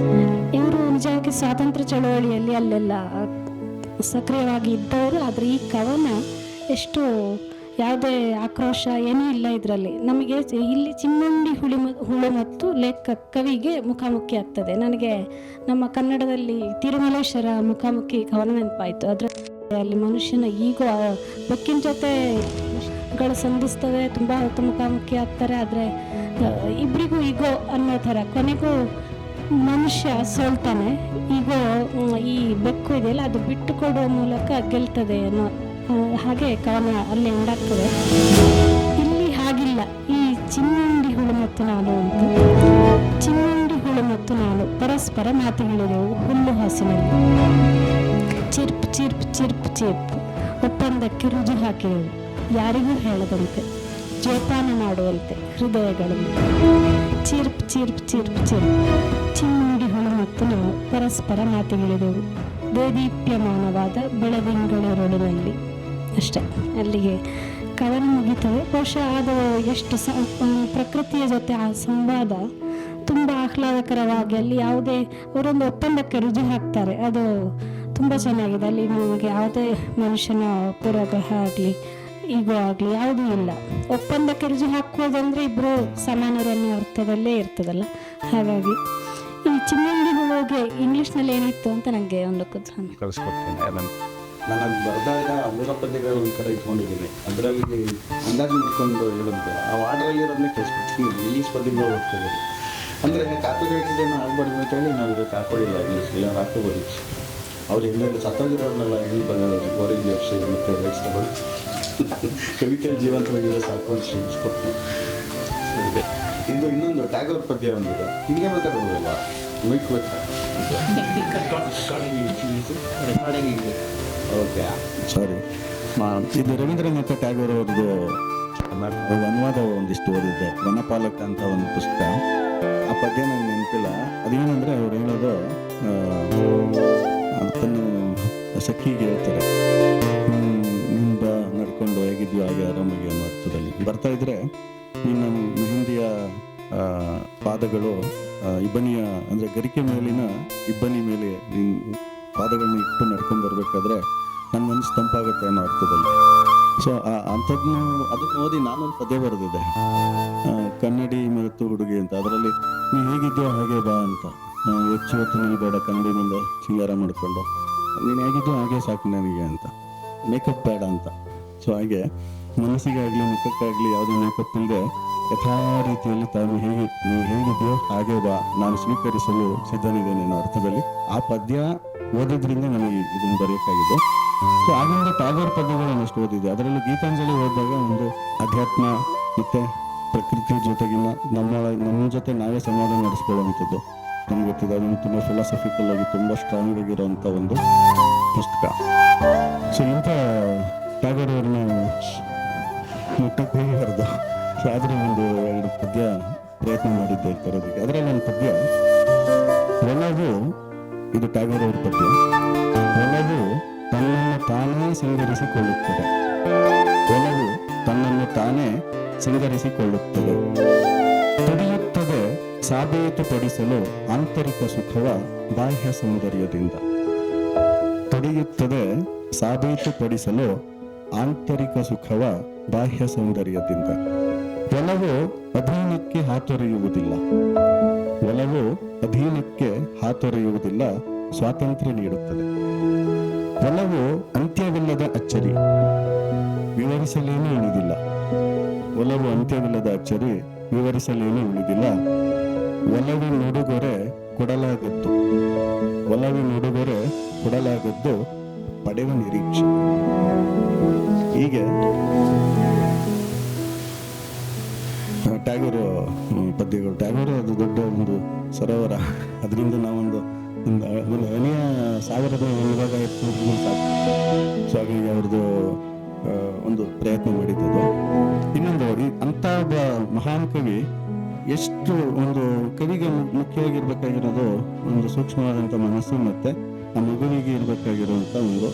ಇವರು ನಿಜವಾಗಿ ಸ್ವಾತಂತ್ರ್ಯ ಚಳವಳಿಯಲ್ಲಿ ಅಲ್ಲೆಲ್ಲ ಸಕ್ರಿಯವಾಗಿ ಇದ್ದವರು. ಆದರೆ ಈ ಕವನ ಎಷ್ಟು ಯಾವುದೇ ಆಕ್ರೋಶ ಏನೂ ಇಲ್ಲ ಇದರಲ್ಲಿ. ನಮಗೆ ಇಲ್ಲಿ ಚಿಮ್ಮಂಡಿ ಹುಳು ಮತ್ತು ಕವಿಗೆ ಮುಖಾಮುಖಿ ಆಗ್ತದೆ. ನನಗೆ ನಮ್ಮ ಕನ್ನಡದಲ್ಲಿ ತಿರುಮಲೇಶ್ವರ ಮುಖಾಮುಖಿ ಕವನ ನೆನಪಾಯಿತು. ಅಲ್ಲಿ ಮನುಷ್ಯನ ಈಗೋ ಬೆಕ್ಕಿನ ಜೊತೆ ಗಳು ಸಂಧಿಸ್ತವೆ, ತುಂಬ ಹೊತ್ತು ಮುಖಾಮುಖಿ ಆಗ್ತಾರೆ. ಆದರೆ ಇಬ್ಬರಿಗೂ ಈಗೋ ಅನ್ನೋ ಥರ ಕೊನೆಗೂ ಮನುಷ್ಯ ಸೋಲ್ತಾನೆ. ಈಗೋ ಈ ಬೆಕ್ಕು ಇದೆಯಲ್ಲ ಅದು ಬಿಟ್ಟು ಕೊಡುವ ಮೂಲಕ ಗೆಲ್ತದೆ ಅನ್ನೋ ಹಾಗೆ ಕವನ ಅಲ್ಲಿ ಎಂಡಾಗ್ತದೆ. ಇಲ್ಲಿ ಹಾಗಿಲ್ಲ. ಈ ಚಿಮ್ಮಂಡಿ ಹುಳು ಮತ್ತು ನಾನು ಅಂತ, ಚಿಮ್ಮಂಡಿ ಹುಳು ಮತ್ತು ನಾನು ಪರಸ್ಪರ ಮಾತುಗಳಿದೆವು ಹುಲ್ಲು ಹಾಸಿನಲ್ಲಿ. ಚಿರ್ಪ್ ಚಿರ್ಪ್ ಚಿರ್ಪ್ ಚಿರ್ಪ್ ಒಪ್ಪಂದಕ್ಕೆ ರುಜು ಹಾಕಿದೆವು, ಯಾರಿಗೂ ಹೇಳದಂತೆ ಜೋಪಾನ ಮಾಡುವಂತೆ ಹೃದಯಗಳಲ್ಲಿ. ಚಿರ್ಪ್ ಚಿರ್ಪ್ ಚಿರ್ಪ್ ಚಿರ್ಪ್ ಚಿಮ್ಮಂಡಿ ಹುಳು ಮತ್ತು ನಾವು ಪರಸ್ಪರ ಮಾತುಗಳಿದೆವು ದೇದೀಪ್ಯಮಾನವಾದ ಬೆಳದಿಂಗಳಿರುಳಿನಲ್ಲಿ. ಅಷ್ಟೇ, ಅಲ್ಲಿಗೆ ಕವನ ಮುಗಿತವೆ. ಬಹುಶಃ ಅದು ಎಷ್ಟು ಪ್ರಕೃತಿಯ ಜೊತೆ ಆ ಸಂವಾದ ತುಂಬ ಆಹ್ಲಾದಕರವಾಗಿ, ಅಲ್ಲಿ ಯಾವುದೇ ಅವರೊಂದು ಒಪ್ಪಂದಕ್ಕೆ ರುಜು ಹಾಕ್ತಾರೆ. ಅದು ತುಂಬ ಚೆನ್ನಾಗಿದೆ. ಅಲ್ಲಿ ನಮಗೆ ಯಾವುದೇ ಮನುಷ್ಯನ ಪೂರ್ವಗ್ರಹ ಆಗಲಿ ಈಗೋ ಆಗಲಿ ಯಾವುದೂ ಇಲ್ಲ. ಒಪ್ಪಂದಕ್ಕೆ ರುಜು ಹಾಕೋದಂದ್ರೆ ಇಬ್ಬರು ಸಮಾನರು ಅನ್ನೋ ಅರ್ಥದಲ್ಲೇ ಇರ್ತದಲ್ಲ. ಹಾಗಾಗಿ ಈ ಚಿಮ್ಮಂಡಿ ಹುಳುಗೆ ಇಂಗ್ಲೀಷ್ನಲ್ಲಿ ಏನಿತ್ತು ಅಂತ ನನಗೆ ಒಂದು ಕಳಿಸ್ಕೊಡ್ತೇನೆ. ನಾನು ಅದು ಬರೆದಾಗ 3 ಪದ್ಯಗಳು ಒಂದು ಕಡೆ ಇಟ್ಕೊಂಡಿದ್ದೀನಿ. ಅದರಲ್ಲಿ ಅಂದಾಜು ಮಾಡ್ಕೊಂಡು ಹೇಳಿದ್ದೆ ಆ ಆರ್ಡ್ರಲ್ಲಿ ಇರೋದನ್ನೇ ಕೇಳಿಸ್ಬಿಡ್ತೀನಿ. ಇಂಗ್ಲೀಷ್ ಪದ್ಯಗಳು ಓದ್ಕೋಬೋದು. ಅಂದರೆ ಕಾಪಿ ರೈಟರ್ದೇನು ಆಗ್ಬಾರ್ದು ಅಂತೇಳಿ ನಾವು ಇದಕ್ಕೆ ಹಾಕೊಳ್ಳಿಲ್ಲ. ಇಂಗ್ಲೀಷ್ ಇಲ್ಲ ಹಾಕೋಬೋದು. ಅವ್ರು ಎಲ್ಲೆಲ್ಲಿ ಸತ್ತೋಗಿರೋರ್ನೆಲ್ಲ ಇಲ್ಲಿ ಬಂದ ಗೋರಿಂಗ್ ಜೋಶಿ ಮತ್ತು ರೈಟ್ಸ್ ತಗೊಂಡು ಕವಿತೆಯಲ್ಲಿ ಜೀವಂತವಾಗಿರೋ ಸಾಕೊಂಡು ಶ್ರೀಸ್ಕೊಡ್ತೀನಿ. ಇದು ಇನ್ನೊಂದು ಟ್ಯಾಗೋರ್ ಪದ್ಯ ಒಂದಿದೆ. ಹಿಂಗೆ ಮಾತಾಡ್ಬೋದಲ್ವಾ? ಮೈಕ್ ಓಕೆ, ಸಾರಿ. ಇದು ರವೀಂದ್ರನಾಥ ಟ್ಯಾಗೋರ್ ಅವ್ರದ್ದು ಅನುವಾದ ಒಂದಿಷ್ಟು ಓದಿದ್ದೆ, ವನಪಾಲಕ ಅಂತ ಒಂದು ಪುಸ್ತಕ. ಆ ಪದ್ಯ ನಂಗೆ ನೆನಪಿಲ್ಲ. ಅದೇನಂದರೆ ಅವ್ರು ಹೇಳೋದು ತನ್ನ ಸಖಿಗೆ ಹೇಳ್ತಾರೆ, ನಿಂದ ನಡ್ಕೊಂಡು ಹೇಗಿದ್ಯೋ ಹಾಗೆ ಆರಾಮಾಗಿ ಅನ್ನೋ ಅರ್ಥದಲ್ಲಿ ಬರ್ತಾ ಇದ್ರೆ ನಿನ್ನ ಮೆಹಂದಿಯ ಪಾದಗಳು ಇಬ್ಬನಿಯ ಅಂದರೆ ಗರಿಕೆ ಮೇಲಿನ ಇಬ್ಬನಿ ಮೇಲೆ ನಿನ್ನ ಪಾದಗಳನ್ನ ಇಟ್ಟು ನಡ್ಕೊಂಡು ಬರ್ಬೇಕಾದ್ರೆ ನನ್ನ ಮನಸ್ಸು ತಂಪಾಗುತ್ತೆ ಅನ್ನೋ ಅರ್ಥದಲ್ಲಿ. ಸೊ ಅಂಥದ್ದನ್ನು ಅದನ್ನು ಓದಿ ನಾನೊಂದು ಪದ್ಯ ಬರೆದಿದ್ದೆ, ಕನ್ನಡಿ ಮತ್ತು ಹುಡುಗಿ ಅಂತ. ಅದರಲ್ಲಿ ನೀ ಹೇಗಿದ್ಯೋ ಹಾಗೆ ಬಾ ಅಂತ. ಹೆಚ್ಚು ಹೊತ್ತು ನಿಲ್ಬೇಡ ಕನ್ನಡಿನಿಂದ ಸಿಂಗಾರ ಮಾಡಿಕೊಂಡು, ನೀನು ಹೇಗಿದ್ದೋ ಹಾಗೆ ಸಾಕು ನನಗೆ ಅಂತ, ಮೇಕಪ್ ಬೇಡ ಅಂತ. ಸೊ ಹಾಗೆ ಮನಸ್ಸಿಗಾಗಲಿ ಮುಖಕ್ಕಾಗಲಿ ಯಾವುದೇ ಮೇಕಪ್ ಇಲ್ಲದೆ ಯಥಾ ರೀತಿಯಲ್ಲಿ ನೀವು ಹೇಗಿದೆಯೋ ಹಾಗೆ ಬಾ, ನಾನು ಸ್ವೀಕರಿಸಲು ಸಿದ್ಧನಿದ್ದೇನೆ ಅನ್ನೋ ಅರ್ಥದಲ್ಲಿ ಆ ಪದ್ಯ ಓದೋದ್ರಿಂದ ನನಗೆ ಇದನ್ನು ಬರೆಯೋಕ್ಕಾಗಿದ್ದು. ಸೊ ಆಗಿಂದ ಟ್ಯಾಗೋರ್ ಪದ್ಯಗಳನ್ನು ಅಷ್ಟು ಓದಿದೆ. ಅದರಲ್ಲಿ ಗೀತಾಂಜಲಿ ಓದಿದಾಗ ಒಂದು ಅಧ್ಯಾತ್ಮ ಮತ್ತು ಪ್ರಕೃತಿ ಜೊತೆಗಿನ ನಮ್ಮ ಜೊತೆ ನಾವೇ ಸಂವಾದ ನಡೆಸ್ಕೊಳ್ಳುವಂಥದ್ದು ನಮ್ಗೆ ಗೊತ್ತಿದೆ. ಅದನ್ನು ತುಂಬ ಫಿಲಾಸಫಿಕಲ್ ಆಗಿ ತುಂಬ ಸ್ಟ್ರಾಂಗ್ ಆಗಿರೋವಂಥ ಒಂದು ಪುಸ್ತಕ. ಸೊ ಇಂಥ ಟ್ಯಾಗೋರ್ ಅವ್ರನ್ನ ಮುಟ್ಟಕ್ಕೆ ಹೋಗಬಾರ್ದು. ಸೊ ಆದರೆ ಒಂದು 2 ಪದ್ಯ ಪ್ರಯತ್ನ ಮಾಡಿದ್ದೆ ತರೋದಕ್ಕೆ. ಅದರಲ್ಲಿ ಒಂದು ಪದ್ಯ ಒಲವು, ಇದು ಟ್ಯಾಗೋರ್ ಅವ್ರ ಪದ್ಯ. ಒಲವು ತನ್ನನ್ನು ತಾನೇ ಸಿಂಗರಿಸಿಕೊಳ್ಳುತ್ತದೆ, ಒಲವು ತನ್ನನ್ನು ತಾನೇ ಸಿಂಗರಿಸಿಕೊಳ್ಳುತ್ತದೆ, ತುಡಿಯುತ್ತದೆ ಸಾಬೀತುಪಡಿಸಲು ಆಂತರಿಕ ಸುಖವ ಬಾಹ್ಯ ಸೌಂದರ್ಯದಿಂದ. ತುಡಿಯುತ್ತದೆ ಸಾಬೀತುಪಡಿಸಲು ಆಂತರಿಕ ಸುಖವ ಬಾಹ್ಯ ಸೌಂದರ್ಯದಿಂದ. ಒಲವು ಅಧೀನಕ್ಕೆ ಹಾತೊರೆಯುವುದಿಲ್ಲ, ಒಲವು ಅಧೀನಕ್ಕೆ ಹಾತೊರೆಯುವುದಿಲ್ಲ, ಸ್ವಾತಂತ್ರ್ಯ ನೀಡುತ್ತದೆ. ಒಲವು ಅಂತ್ಯವಿಲ್ಲದ ಅಚ್ಚರಿ, ವಿವರಿಸಲೇನೂ ಉಳಿದಿಲ್ಲ. ಒಲವು ಅಂತ್ಯವಿಲ್ಲದ ಅಚ್ಚರಿ, ವಿವರಿಸಲೇನೂ ಉಳಿದಿಲ್ಲ. ಒಲವಿನ ಉಡುಗೊರೆ ಕೊಡಲಾಗದ್ದು, ಒಲವಿನ ಉಡುಗೊರೆ ಕೊಡಲಾಗದ್ದು, ಪಡೆಯುವ ನಿರೀಕ್ಷೆ. ಹೀಗೆ ಟ್ಯಾಗೋರ್ ಪದ್ಯಗಳು. ಟ್ಯಾಗೋರ್ ಅದು ದೊಡ್ಡ ಒಂದು ಸರೋವರ, ಅದರಿಂದ ನಾವೊಂದು ಒಂದು ಹನಿಯ ಸಾಗರದ ವಿಭಾಗ ಎತ್ಕೊಂಡು ಸಾಕು. ಸೊ ಹಾಗಾಗಿ ಅವ್ರದ್ದು ಒಂದು ಪ್ರಯತ್ನ ಮಾಡಿದ್ದದು. ಇನ್ನೊಂದು ಅಂಥ ಒಬ್ಬ ಮಹಾನ್ ಕವಿ, ಎಷ್ಟು ಒಂದು ಕವಿಗೆ ಮುಖ್ಯವಾಗಿರ್ಬೇಕಾಗಿರೋದು ಒಂದು ಸೂಕ್ಷ್ಮವಾದಂಥ ಮನಸ್ಸು, ಮತ್ತೆ ಆ ಮಗುವಿಗೆ ಇರಬೇಕಾಗಿರುವಂಥ ಒಂದು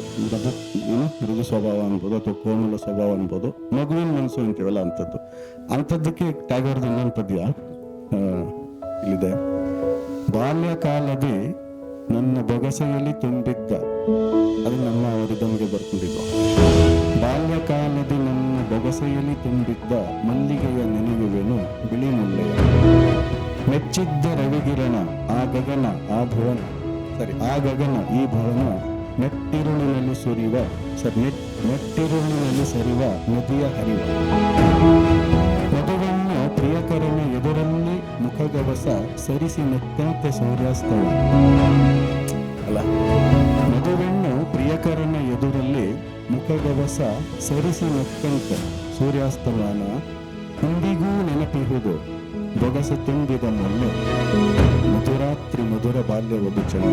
ಮೃದು ಸ್ವಭಾವ ಅನ್ಬೋದು ಅಥವಾ ಕೋಮಲ ಸ್ವಭಾವ ಅನ್ಬೋದು, ಮಗುವಿನ ಮನಸ್ಸು ಅಂತೀವಲ್ಲ ಅಂಥದ್ದಕ್ಕೆ ಟ್ಯಾಗೋರ್ದು ಇನ್ನೊಂದು ಪದ್ಯ ಇಲ್ಲಿದೆ. ಬಾಲ್ಯಕಾಲದಿ ನನ್ನ ಬೊಗಸೆಯಲ್ಲಿ ತುಂಬಿದ್ದ, ಅದು ನಮ್ಮ ಅವರಿದಮಗೆ ಬರ್ಕೊಂಡಿದ್ದು. ಬಾಲ್ಯಕಾಲದಿ ನನ್ನ ಬೊಗಸೆಯಲ್ಲಿ ತುಂಬಿದ್ದ ಮಲ್ಲಿಗೆಯ ನೆನೆಯುವೆನು ಬಿಳಿ ಮುಲ್ಲೆಯ, ಮೆಚ್ಚಿದ್ದ ರವಿಗಿರಣ ಆ ಗಗನ ಆ ಭುವನ, ಆ ಗಗನ ಈ ಭುವನ, ನೆಟ್ಟಿರುಳಿನಲ್ಲಿ ಸುರಿವ ನೆಟ್ಟಿರುಳಿನಲ್ಲಿ ಸರಿವ ನದಿಯ ಹರಿವ, ಮಧುವನ್ನು ಪ್ರಿಯಕರನ ಎದುರಲ್ಲಿ ಮುಖಗವಸ ಸರಿಸಿ ನಕ್ಕಂತೆ ಸೂರ್ಯಾಸ್ತವ. ಅಲ್ಲ, ಮಧುವೆಣ್ಣು ಪ್ರಿಯಕರನ ಎದುರಲ್ಲಿ ಮುಖಗವಸ ಸರಿಸಿ ನಕ್ಕಂತೆ ಸೂರ್ಯಾಸ್ತಮಾನ, ಇಂದಿಗೂ ನೆನಪಿಹುದು ಬೊಗಸೆ ತುಂಬಿದ ಮೊನ್ನೆ, ಮಧುರಾತ್ರಿ ಮಧುರ ಬಾಲ್ಯ ಒಂದು ಕ್ಷಣ,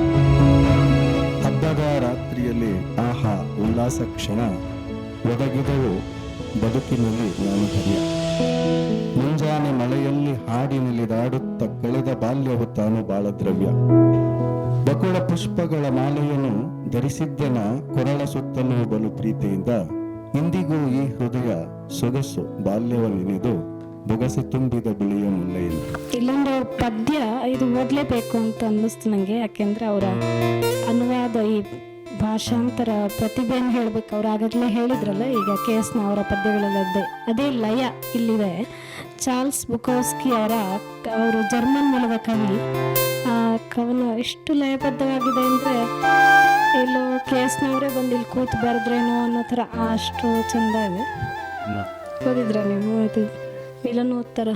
ಹಬ್ಬದ ರಾತ್ರಿಯಲ್ಲಿ ಆಹಾ ಉಲ್ಲಾಸ ಕ್ಷಣ, ಒದಗಿದವು ಬದುಕಿನಲ್ಲಿ ನಾನು ಧನ್ಯ, ಮುಂಜಾನೆ ಮಳೆಯಲ್ಲಿ ಹಾಡಿನಲ್ಲಿದಾಡುತ್ತ ಕಳೆದ ಬಾಲ್ಯವು ತಾನು ಬಾಳ ದ್ರವ್ಯ, ಬಕುಳ ಪುಷ್ಪಗಳ ಮಾಲೆಯನ್ನು ಧರಿಸಿದ್ದನ ಕೊರಳ ಸುತ್ತಲೂ ಬಲು ಪ್ರೀತಿಯಿಂದ, ಇಂದಿಗೂ ಈ ಹೃದಯ ಸೊಗಸು ಬಾಲ್ಯವ ನೆನೆದು ಬೊಗಸೆ ತುಂಬಿದ ಬಿಳಿಯ ಮುಲ್ಲೆಯಿಂದ. ಇಲ್ಲೊಂದು ಪದ್ಯ ಇದು ಓದಲೇಬೇಕು ಅಂತ ಅನ್ನಿಸ್ತು ನನಗೆ, ಯಾಕೆಂದ್ರೆ ಅವರ ಅನುವಾದ ಈ ಭಾಷಾಂತರ ಪ್ರತಿಭೆಯನ್ನು ಹೇಳ್ಬೇಕು. ಅವ್ರು ಆಗಾಗಲೇ ಹೇಳಿದ್ರಲ್ಲ, ಈಗ KS ಅವರ ಪದ್ಯಗಳಲ್ಲದ್ದೇ ಅದೇ ಲಯ ಇಲ್ಲಿದೆ. ಚಾರ್ಲ್ಸ್ ಬುಕೋವ್ಸ್ಕಿ ಅವರು ಜರ್ಮನ್ ಮೂಲದ ಕವಿ. ಆ ಕವನ ಎಷ್ಟು ಲಯಬದ್ಧವಾಗಿದೆ ಅಂದರೆ ಎಲ್ಲೋ KS ಅವರೇ ಬಂದು ಇಲ್ಲಿ ಕೂತು ಬರೆದ್ರೇನೋ ಅನ್ನೋ ಥರ ಅಷ್ಟು ಚೆಂದ ಇದೆ. ಓದಿದ್ರ ನೀವು? ಇದು ಮಿಲನೋತ್ತರ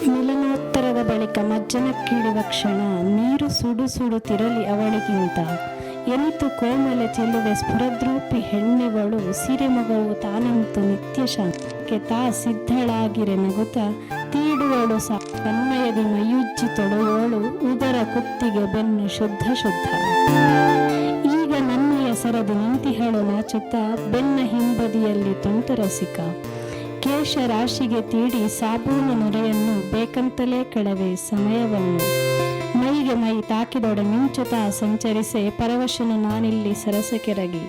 ಮಿಲನೋತ್ತರದ ಬಳಿಕ ಮಜ್ಜನ ಕೀಳುವ ಕ್ಷಣ, ನೀರು ಸುಡು ಸುಡುತ್ತಿರಲಿ ಅವಳಿಗಿಂತ, ಎನಿತು ಕೋಮಲೆ ಚೆಲುವೆ ಸ್ಫುರದ್ರೂಪಿ ಹೆಣ್ಣಿವಳು, ಸಿರಿಮಗವು ತಾನಂತು ನಿತ್ಯ ಶಾಂತಿಗೆ ತಾ ಸಿದ್ಧಳಾಗಿರೆ ನಗುತ್ತ, ತೀಡುವಳು ತನ್ಮಯದಿ ಮಯುಜ್ಜಿ ತೊಳೆಯೋಳು, ಉದರ ಕುತ್ತಿಗೆ ಬೆನ್ನು ಶುದ್ಧ ಶುದ್ಧ, ಈಗ ನನ್ನಯ ಸರದಿ ನಿಂತಿಹಳು ನಾಚುತ್ತ, ಬೆನ್ನ ಹಿಂಬದಿಯಲ್ಲಿ ತುಂಟರಸಿಕ, ಕೇಶ ರಾಶಿಗೆ ತೀಡಿ ಸಾಬೂನ ನೊರೆಯನ್ನು ಬೇಕಂತಲೇ ಕಳವೆ ಸಮಯವನ್ನು, ಮೈಗೆ ಮೈ ತಾಕಿದೊಡೆ ಮಿಂಚುತ್ತಾ ಸಂಚರಿಸೆ ಪರವಶನು ನಾನಿಲ್ಲಿ ಸರಸಕೆರಗಿ,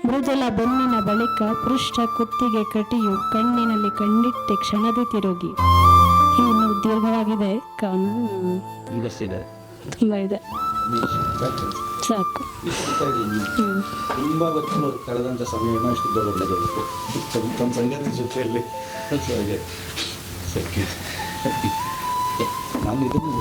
ಮೃಜಲ ಬೆನ್ನಿನ ಬಳಿಕ ಪೃಷ್ಠ ಕುತ್ತಿಗೆ ಕಟಿಯು ಕಣ್ಣಿನಲ್ಲಿ ಕಣ್ಣಿಟ್ಟೆ ಕ್ಷಣದಿ ತಿರುಗಿ. ಇನ್ನು ದೀರ್ಘವಾಗಿದೆ, ತುಂಬ ಇದೆ, ಸಾಕು. ತುಂಬ ಹೊತ್ತು ಕಳೆದಂಥ ಸಮಯನ ಶುದ್ಧಗೊಳ್ಳಬೇಕು ತಮ್ಮ ಸಂಗತಿ ಜೊತೆಯಲ್ಲಿ. ನಾನು ಇದನ್ನು